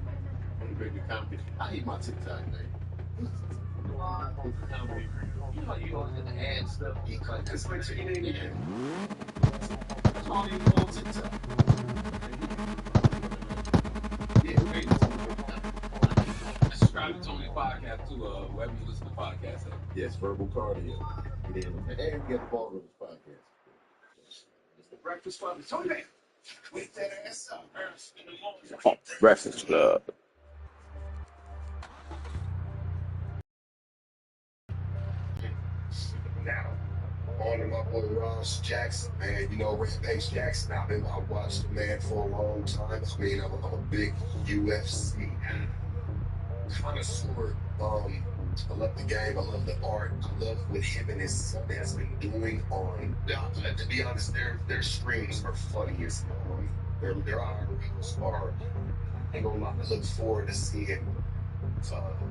Tony Baker Comedy. I hate my TikTok name. Comedy. You know, you always got to add stuff. It's like your name. Yeah. That's all you on TikTok. Yeah, great. I subscribe to Tony's podcast too, wherever you listen to podcasts at. Yes, Verbal Cardio. And we got the Ballrooms podcast. It's the Breakfast Club. Tony Baker. Wake that ass up. In the morning. Breakfast Club. Now, on to my boy Ross Jackson, man. You know, Rampage Jackson, I've watched the man for a long time. I mean, I'm a big UFC connoisseur. I love the game. I love the art. I love what him and his son has been doing on. To be honest, their streams are funny as hell. Their IRLs are. I ain't gonna lie. I look forward to seeing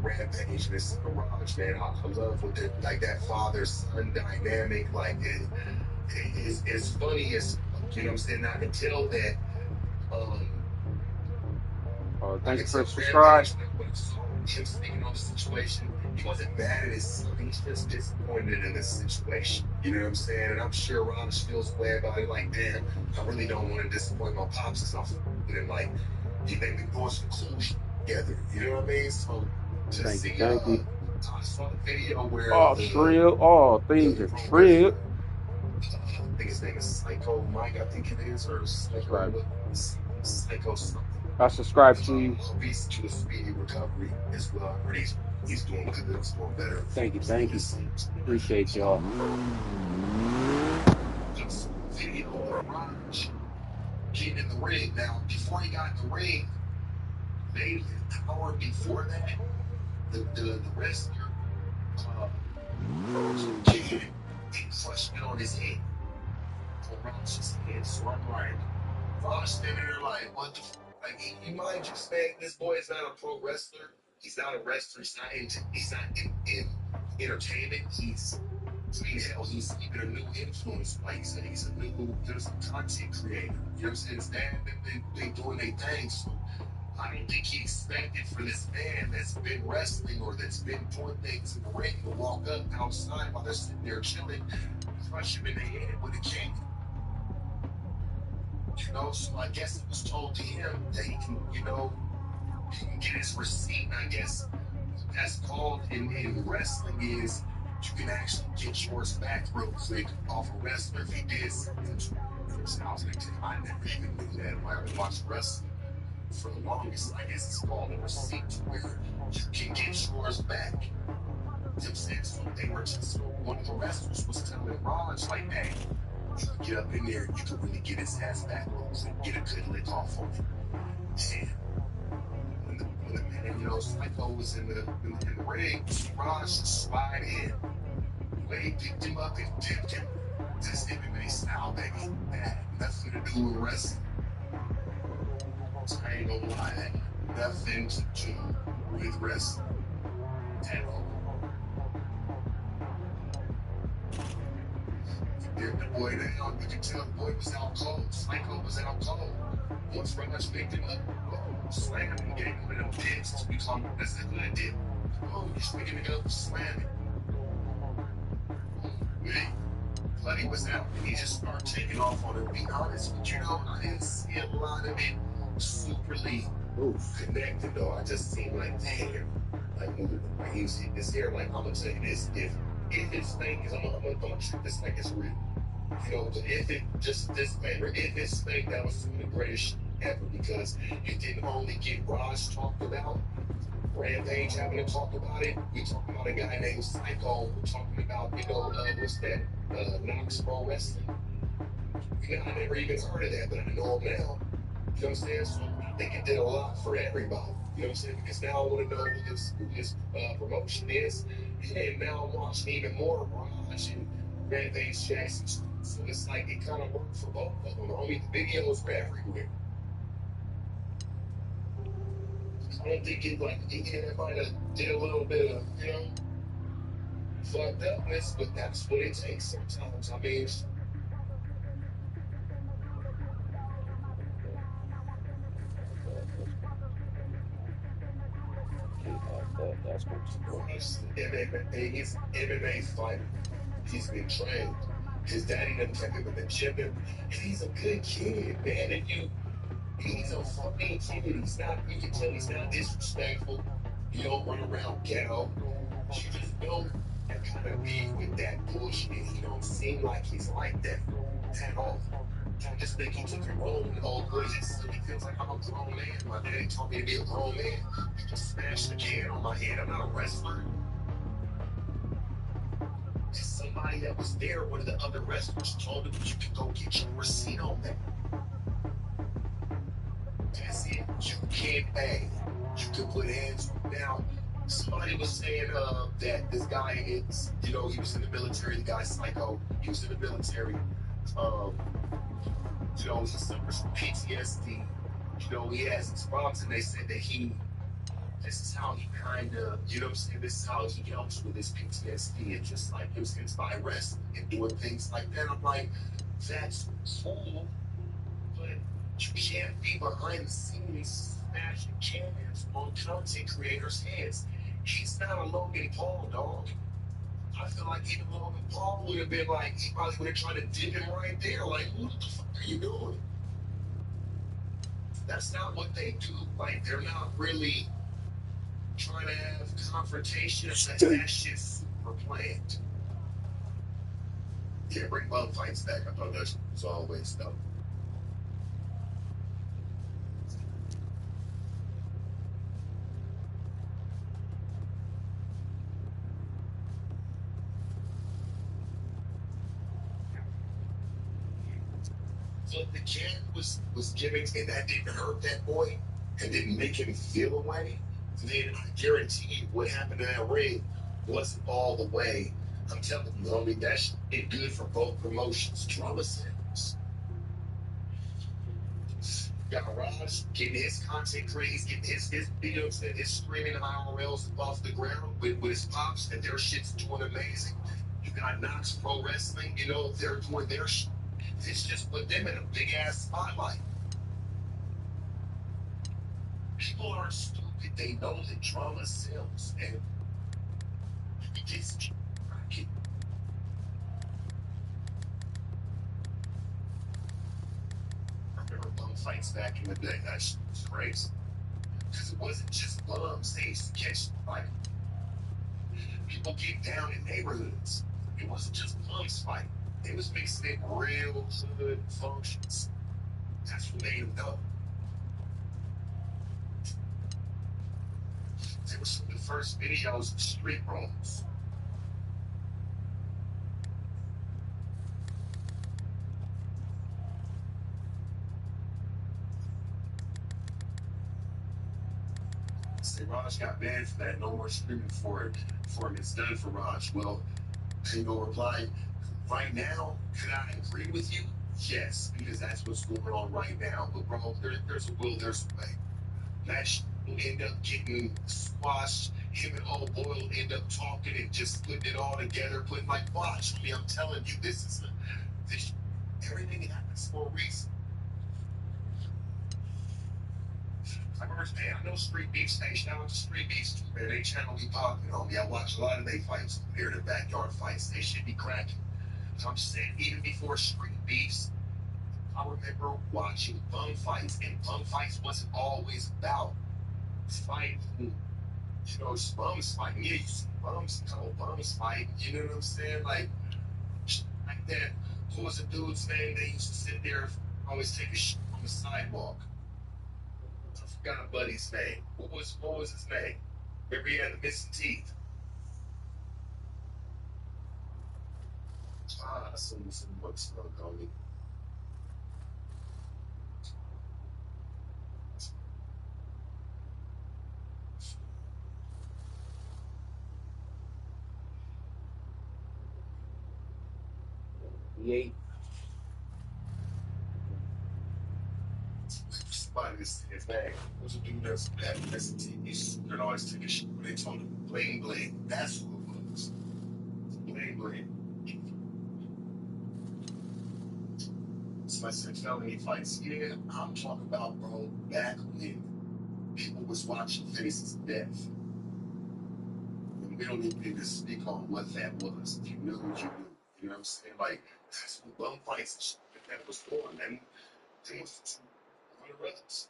Rampage in this garage, man. I love what like that father-son dynamic. Like it's funny as you know what I'm saying. I can tell that. Thank you for subscribing. When I saw him speaking on the situation, he wasn't mad at his son. He's just disappointed in the situation. You know what I'm saying? And I'm sure Raj feels way about it. Like, damn, I really don't want to disappoint my pops because I'm with him. Like, they've been doing some cool shit together. You know what I mean? So to Thank see, you. I saw the video where Shrill. Oh, things are shrill. I think his name is Psycho Mike, I think it is, or Psycho, Psycho something. I subscribe to you. Peace to a speedy recovery as well. I heard he's doing good. He's doing better. Thank you. Appreciate y'all. Just video of Raj getting in the ring. Now, before he got in the ring, maybe an hour before that, the wrestler kid crushed it on his head. On Raj's head. So I'm like, Raj standing there like, what the like, you mind you saying this boy is not a pro wrestler? He's not a wrestler. He's not in entertainment. He's even a new influence. Like he said, he's a new content creator. You know what I'm saying? His dad been doing their thing. So I don't think he expected for this man that's been wrestling or that's been doing things in the ring to walk up outside while they're sitting there chilling, crush him in the head with a cane. You know, so I guess it was told to him that he can, he can get his receipt. And I guess that's called in wrestling is you can actually get yours back real quick off a wrestler if he did something. I was like, I never even knew that. When I watched wrestling for the longest, I guess it's called a receipt where you can get yours back. You know what I'm saying? So one of the wrestlers was telling Raj, like, hey, you can get up in there, you can really get his ass back real quick, get a good lick off on him. And when the man, Psycho was in the ring, Raj just slide in. He picked him up and dipped him. This MMA style, baby. That had nothing to do with wrestling. So I ain't gonna lie, that had nothing to do with wrestling at all. Dipped the boy down, you can tell the boy was out cold. Psycho was out cold. Once Raj picked him up, slammed him, gave him one of them dips, as we call him, that's the hood dip. Oh, he's picking it up, slamming. Bloody was out, and he just started taking off on it. Be honest, but I didn't see a lot of it superly connected, though. I just seen like, damn, like he was hitting his hair. Like, I'm gonna tell you this: if his thing is, I'm gonna treat this like it's real. But if it just disclaimer, if his thing, that was some of the greatest shit ever, because you didn't only get Raj talked about. Rampage having to talk about it. We talking about a guy named Psycho. We're talking about, what's that? Knox Pro Wrestling. I never even heard of that, but I know him now. You know what I'm saying? So I think it did a lot for everybody. You know what I'm saying? Because now I want to know who this promotion is. And now I'm watching even more Raj and Rampage Jackson. So it's like it kind of worked for both of them. I mean, the videos were everywhere. I don't think it might have did a little bit of, fucked upness, but that's what it takes sometimes. I mean, He's he's an MMA fighter. He's been trained. His daddy done kept him in the gym, and he's a good kid, man. He's a funny kid. He's not. You can tell he's not disrespectful. He don't run around ghetto. You just don't kind of be with that bullshit. He don't seem like he's like that at all. I just think he took it wrong. Oh, boy, he feels like I'm a grown man. My daddy taught me to be a grown man. You just smashed the can on my head. I'm not a wrestler. Somebody that was there, one of the other wrestlers, told him you can go get your receipt on that. That's it. You can't pay. You can put hands on. Now, somebody was saying that this guy is, he was in the military. The guy's psycho. He was in the military. Um, he suffers from PTSD. He has his problems, and they said that this is how he kind of, this is how he helps with his PTSD and just like his by wrestling and doing things like that. I'm like, that's cool, but you can't be behind the scenes smashing cans on content creators' heads. He's not a Logan Paul, dog. I feel like even Logan Paul would have been like, he probably would have tried to dip him right there. Like, what the fuck are you doing? That's not what they do. Like, they're not really trying to have confrontation. That shit's super planned. Yeah, bring bum fights back. I thought that was always dope. So the kid was giving, and that didn't hurt that boy, and didn't make him feel away, then I guarantee you what happened in that ring wasn't all the way. I'm telling you, homie, that's good for both promotions. Drama centers. Got Raj getting his content created, he's getting his videos and his streaming IRLs off the ground with his pops, and their shit's doing amazing. You got Knox Pro Wrestling, they're doing their shit. It's just put them in a big ass spotlight. People aren't stupid. They know that drama sells, and it gets racket. I remember bum fights back in the day. That shit was crazy. Because it wasn't just bums. They used to catch, like, people get down in neighborhoods. It wasn't just bums fighting. They was mixing in real hood functions. That's what made them dope. They were some of the first videos of street brawls. Say Raj got banned for that. No more streaming for it. Before it gets done for Raj. Well, he gonna reply, right now, could I agree with you? Yes, because that's what's going on right now. But bro, there's a will, there's a way. That will end up getting squashed. Him and old boy will end up talking and just putting it all together, putting like, watch me, I'm telling you, everything happens for a reason. Man, I know Street Beefs. Hey, shout out to Street Beefs too, man. They channel be popping on me. I watch a lot of their fights. They're the backyard fights. They should be cracking. So I'm saying, even before Street Beefs, I remember watching bum fights, and bum fights wasn't always about fighting, bums fighting. Yeah, you see bums, bums fighting. You know what I'm saying? Like that. What was the dude's name? They used to sit there, always take a shit on the sidewalk. I forgot Buddy's name. What was his name? Remember he had the missing teeth. Some what's going on me. He ate. Somebody was saying his name. Was a dude that had missing teeth. He used to always take a shit when they told him Bling Bling. That's who it was. Bling Bling. So I said, felony fights. Yeah, I'm talking about, bro, back when people was watching Faces of Death. we don't even need to speak on what that was. If you knew, you knew. You know what I'm saying? Like, that's what bum fights and shit like that was for, man. It was a lot of brothers.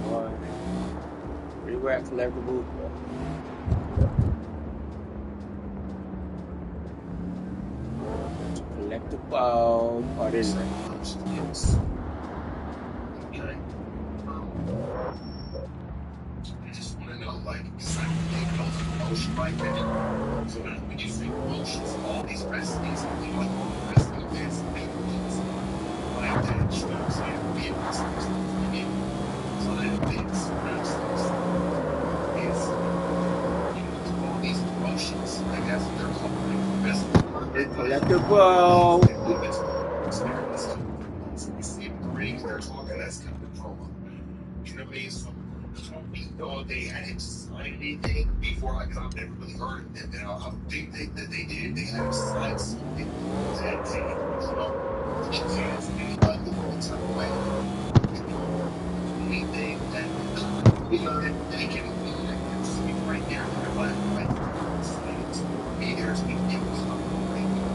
Boy, where you at, collectible? Collectible. Oh, this is Yes. Okay. I just want to know, like, because I don't think those promotion like that. So now, when you say promotions, all these wrestlings, you know, like all the wrestling events, pay-per-views, like that, you know what I'm saying? Being wrestlers, being client events, wrestlers, is, you know, through all these promotions, like that's what they're called, like wrestling content. collectible. Like it's experience coming from those. When you see them in the ring and they're talking, that's kind of promo. You know what I mean? So I don't really know if they had him sign anything before, like, because I've never really heard of them. And I would think that they did. They had him sign something that they, you know, chance anybody in any type of way. You know, anything that you know that they can see right there in their black and white. Sign it to me. There's anything coming right now.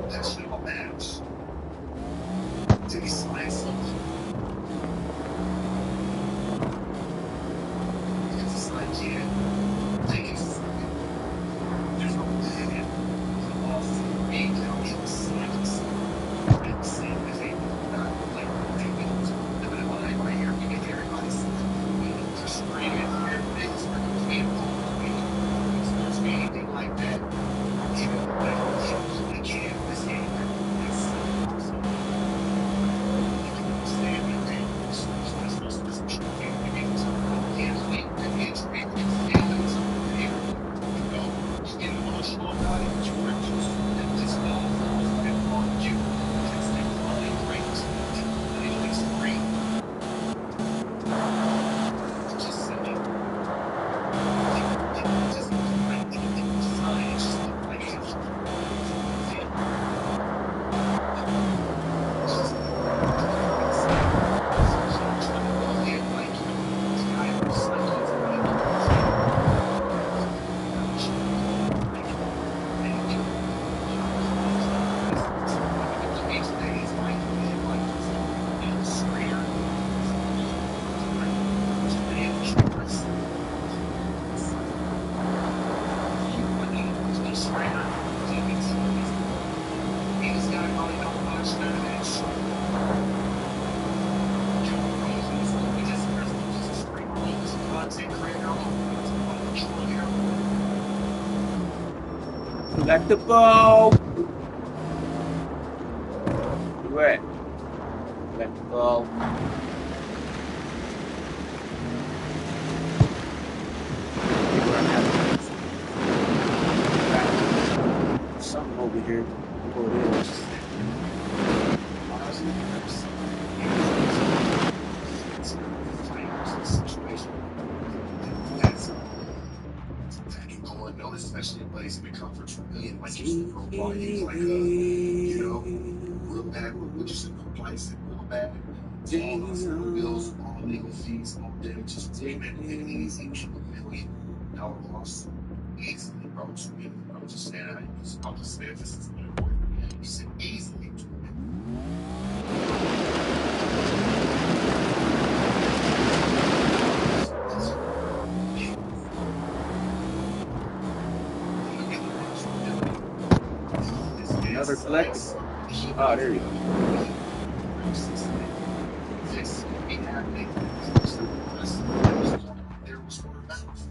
That shit all matters. Did he sign something? Because it's like, yeah, they can sue him. There's no lawsuit being down here signing something. And saying that they not like they don't live in line right here. We get everybody they're screaming, everything is complete. If there's anything like that, even like they can't miss anything. It's awesome. You can understand that they there's no specific things. Injury, it's feelings. You know, you get emotional about it, you want to do something. This all falls back on you. It's the mind rate. It is free. It's just silly. It just like anything you sign, it's just like it's just Collectible. Where you at? Collectible. Something over here. Oh, it is. Especially in places that come for trillion, like you profile, like you know, real bad, what you said, compliance, real bad, all hospital bills, all legal fees, all damages, payment, and easy $2 million lawsuit. Easily, bro, $2 million. I'm just saying, I'll just say this is important. He said easily $2 million. Another collectible. Oh, there you go. This will be happening. There was word of mouth.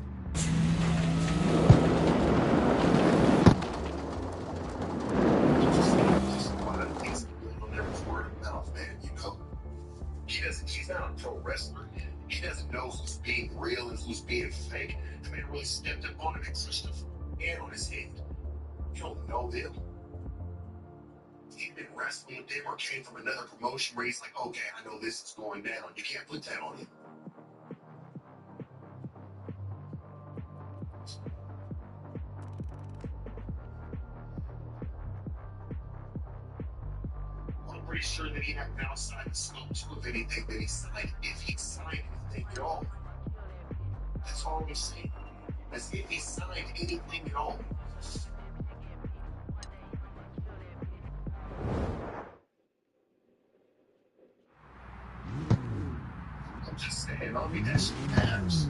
Just a lot of things going on there with word of mouth, man. You know, he's not a pro wrestler. He doesn't know who's being real and who's being fake. The man really stepped up on him and touched the hair on his head. You don't know them. He'd been wrestling with them or came from another promotion where he's like, okay, I know this is going down. You can't put that on him. I'm pretty sure that he had an outside scope too of anything that he signed, if he signed anything at all. That's all I'm saying. As if he signed anything at all. I'm just saying, I mean, that shit matters.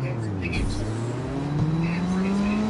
Everything he told me. Everything.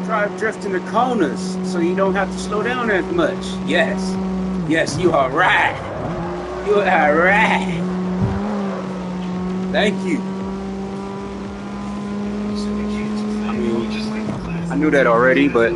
Drive drifting the corners so you don't have to slow down as much. Yes. Yes, you are right. You are right. Thank you. I mean, I knew that already, but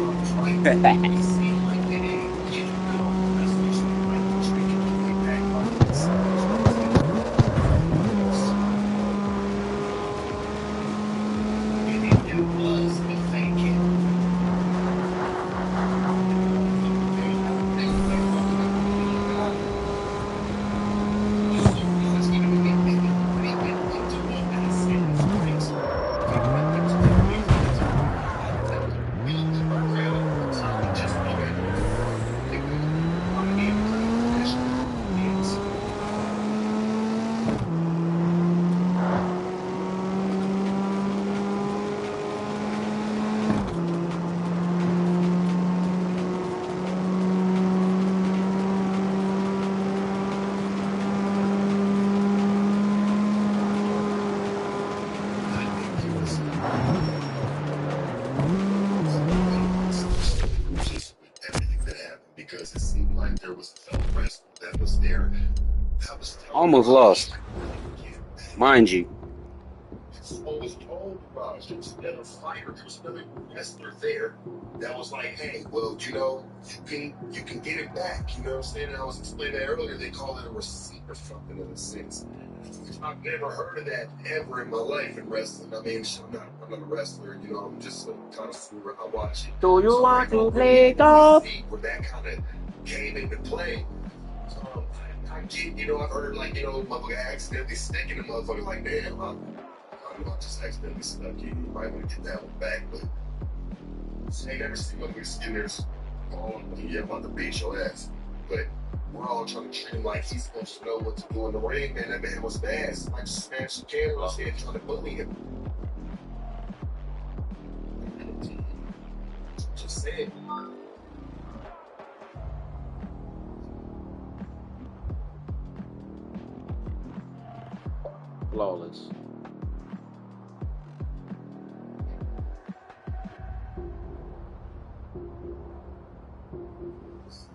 because it seemed like there was a fellow wrestler that was there. almost lost. Mind you. That's what was told about it. There was another fighter, there was another wrestler there that was like, hey, well, you can get it back. You know what I'm saying? And I was explaining that earlier. They call it a receipt or something in a sense. I've never heard of that ever in my life in wrestling. I mean, I'm not a wrestler, I'm just a connoisseur. I watch it. Do you So want to don't play really golf? see where that kind of came into play. I get, I've heard motherfucker accidentally sticking the motherfucker like, damn, I know I just accidentally stuck you. You might want to get that one back, but I ain't never seen motherfuckers sitting there all yeah, I'm about to beat your ass. But we're all trying to treat him like he's supposed to know what to do in the ring, man. That man was fast. Like smashed the camera on his head trying to bully him. Just saying. Flawless.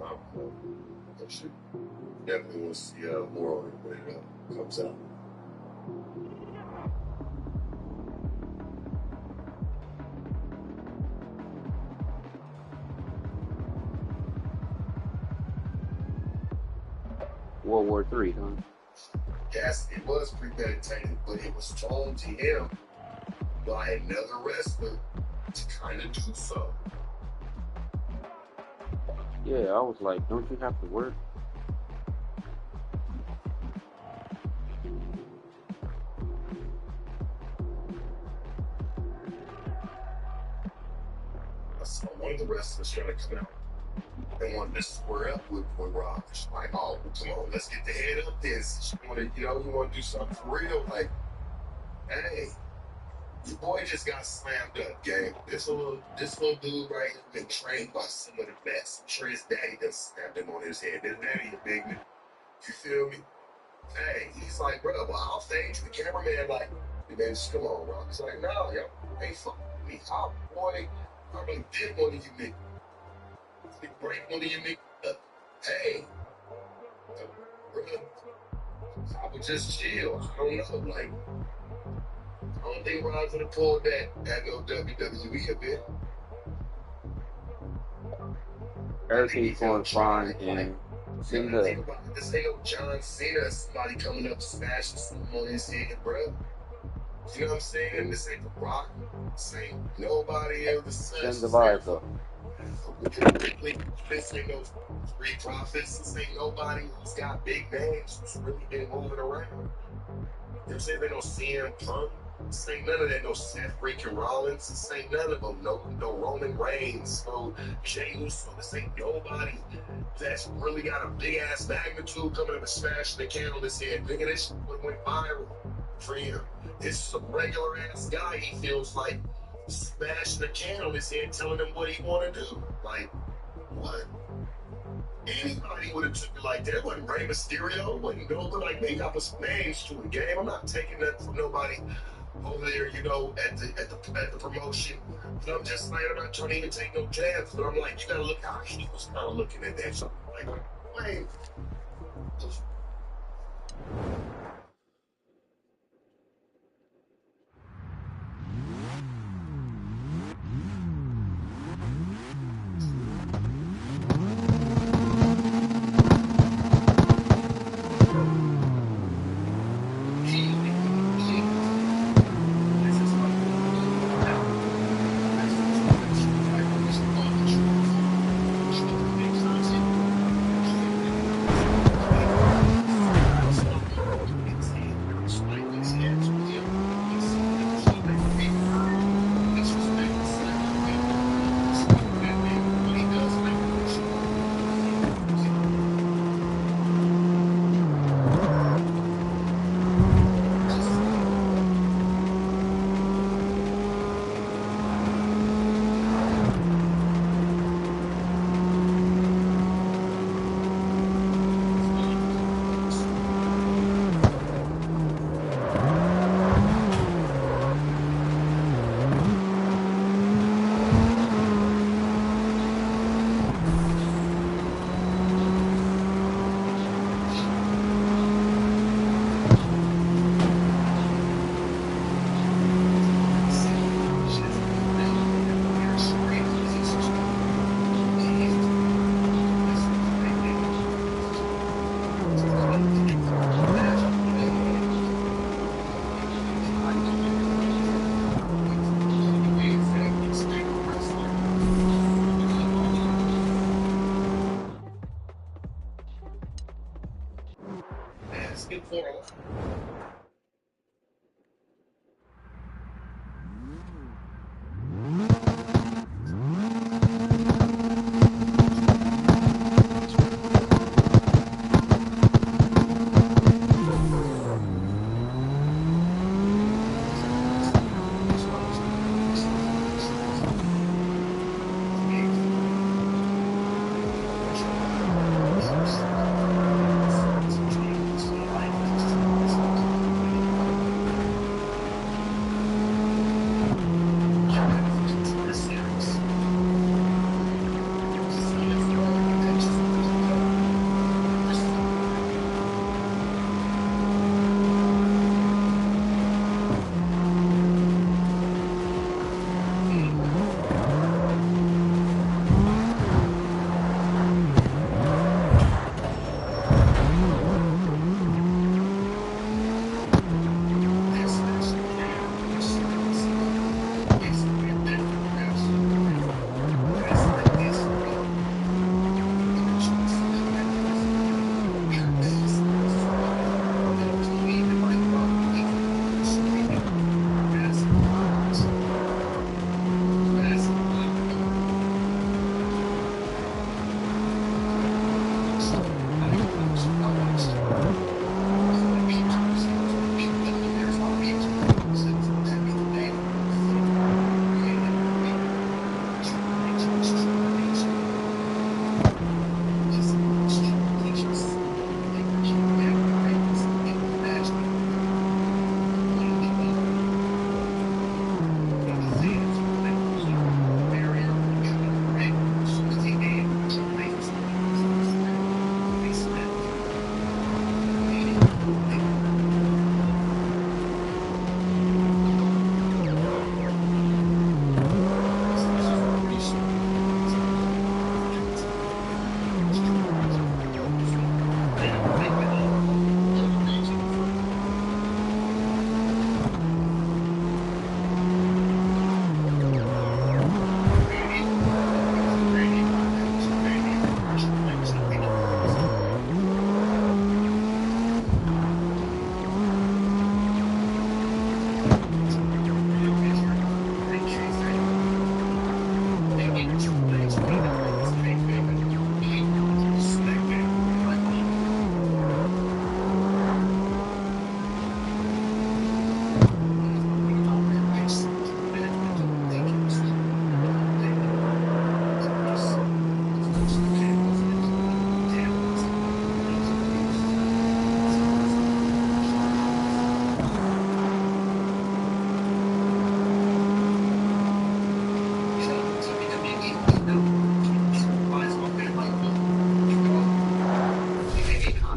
I should definitely want to see more on it when it comes out. World War III, huh? Yes, it was premeditated, but it was told to him by another wrestler to kind of do so. Yeah, I was like, don't you have to work? I saw one of the wrestlers trying to come out. They wanted to square up with Rock. It's like, oh, come on, let's get the head up this. You want to do something for real? Like, hey, your boy just got slammed up, gang. This little dude right here been trained by some of the best. I'm sure his daddy done snapped him on his head. His daddy a big man. You feel me? Hey, he's like, bro, well, I'll fade the cameraman like, hey, man, just come on, bro. He's like, no, yo, hey, fuck me. Boy, I really did one of you niggas. Break one of you niggas up. Hey, bro, I would just chill. I don't know, like, I don't think Ron's gonna pull that at no WWE event. Everything's going fine, and think about it. This ain't no John Cena, somebody coming up smashing something on his head, bro. You know what I'm saying? This ain't The Rock. This ain't nobody ever said. send the live though. This ain't no Street Profits. This ain't nobody who's got big names who's really been moving around. You know what I'm saying? They no CM Punk. This ain't none of that. No Seth freaking Rollins. This ain't none of them. No Roman Reigns. No Jey Uso. This ain't nobody that's really got a big ass magnitude coming up and smashing the can on his head. Nigga, this shit went viral for him. It's some regular ass guy, he feels like, smashing the can on his head, telling him what he want to do. Like, what? Anybody would have took it like that. It wasn't Rey Mysterio. It wasn't nobody. Like, they got some names to a game. I'm not taking that from nobody over there, at the promotion. But I'm just like, I'm not trying to even take no jabs. But I'm like, you gotta look how he was kind of looking at that. So, like, wait. as immoral.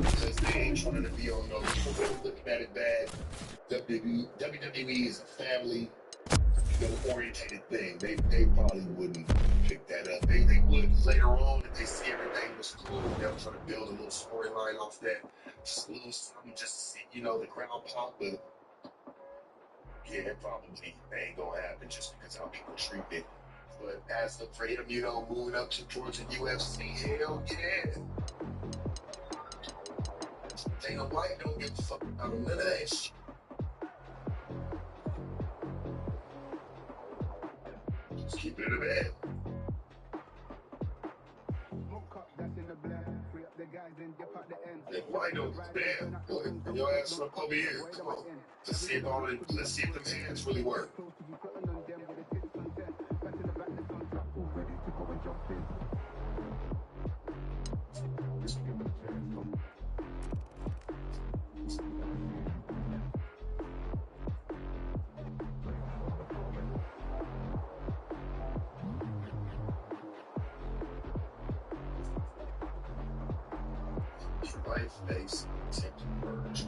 Because they ain't trying to be on no looking at it bad. WWE is a family, orientated thing. They probably wouldn't pick that up. They would later on if they see everything was cool. They'll try to build a little storyline off that. Just a little something just to see, the crowd pop. But yeah, it probably ain't gonna happen just because how people treat it. But as for him, moving up towards the UFC, hell yeah. Dana White don't give a fuck about none of that shit. Just keep it in the bed. Why don't damn? Bring your ass up over here. Come on. Let's see if them hands really work. Life face, take the purge.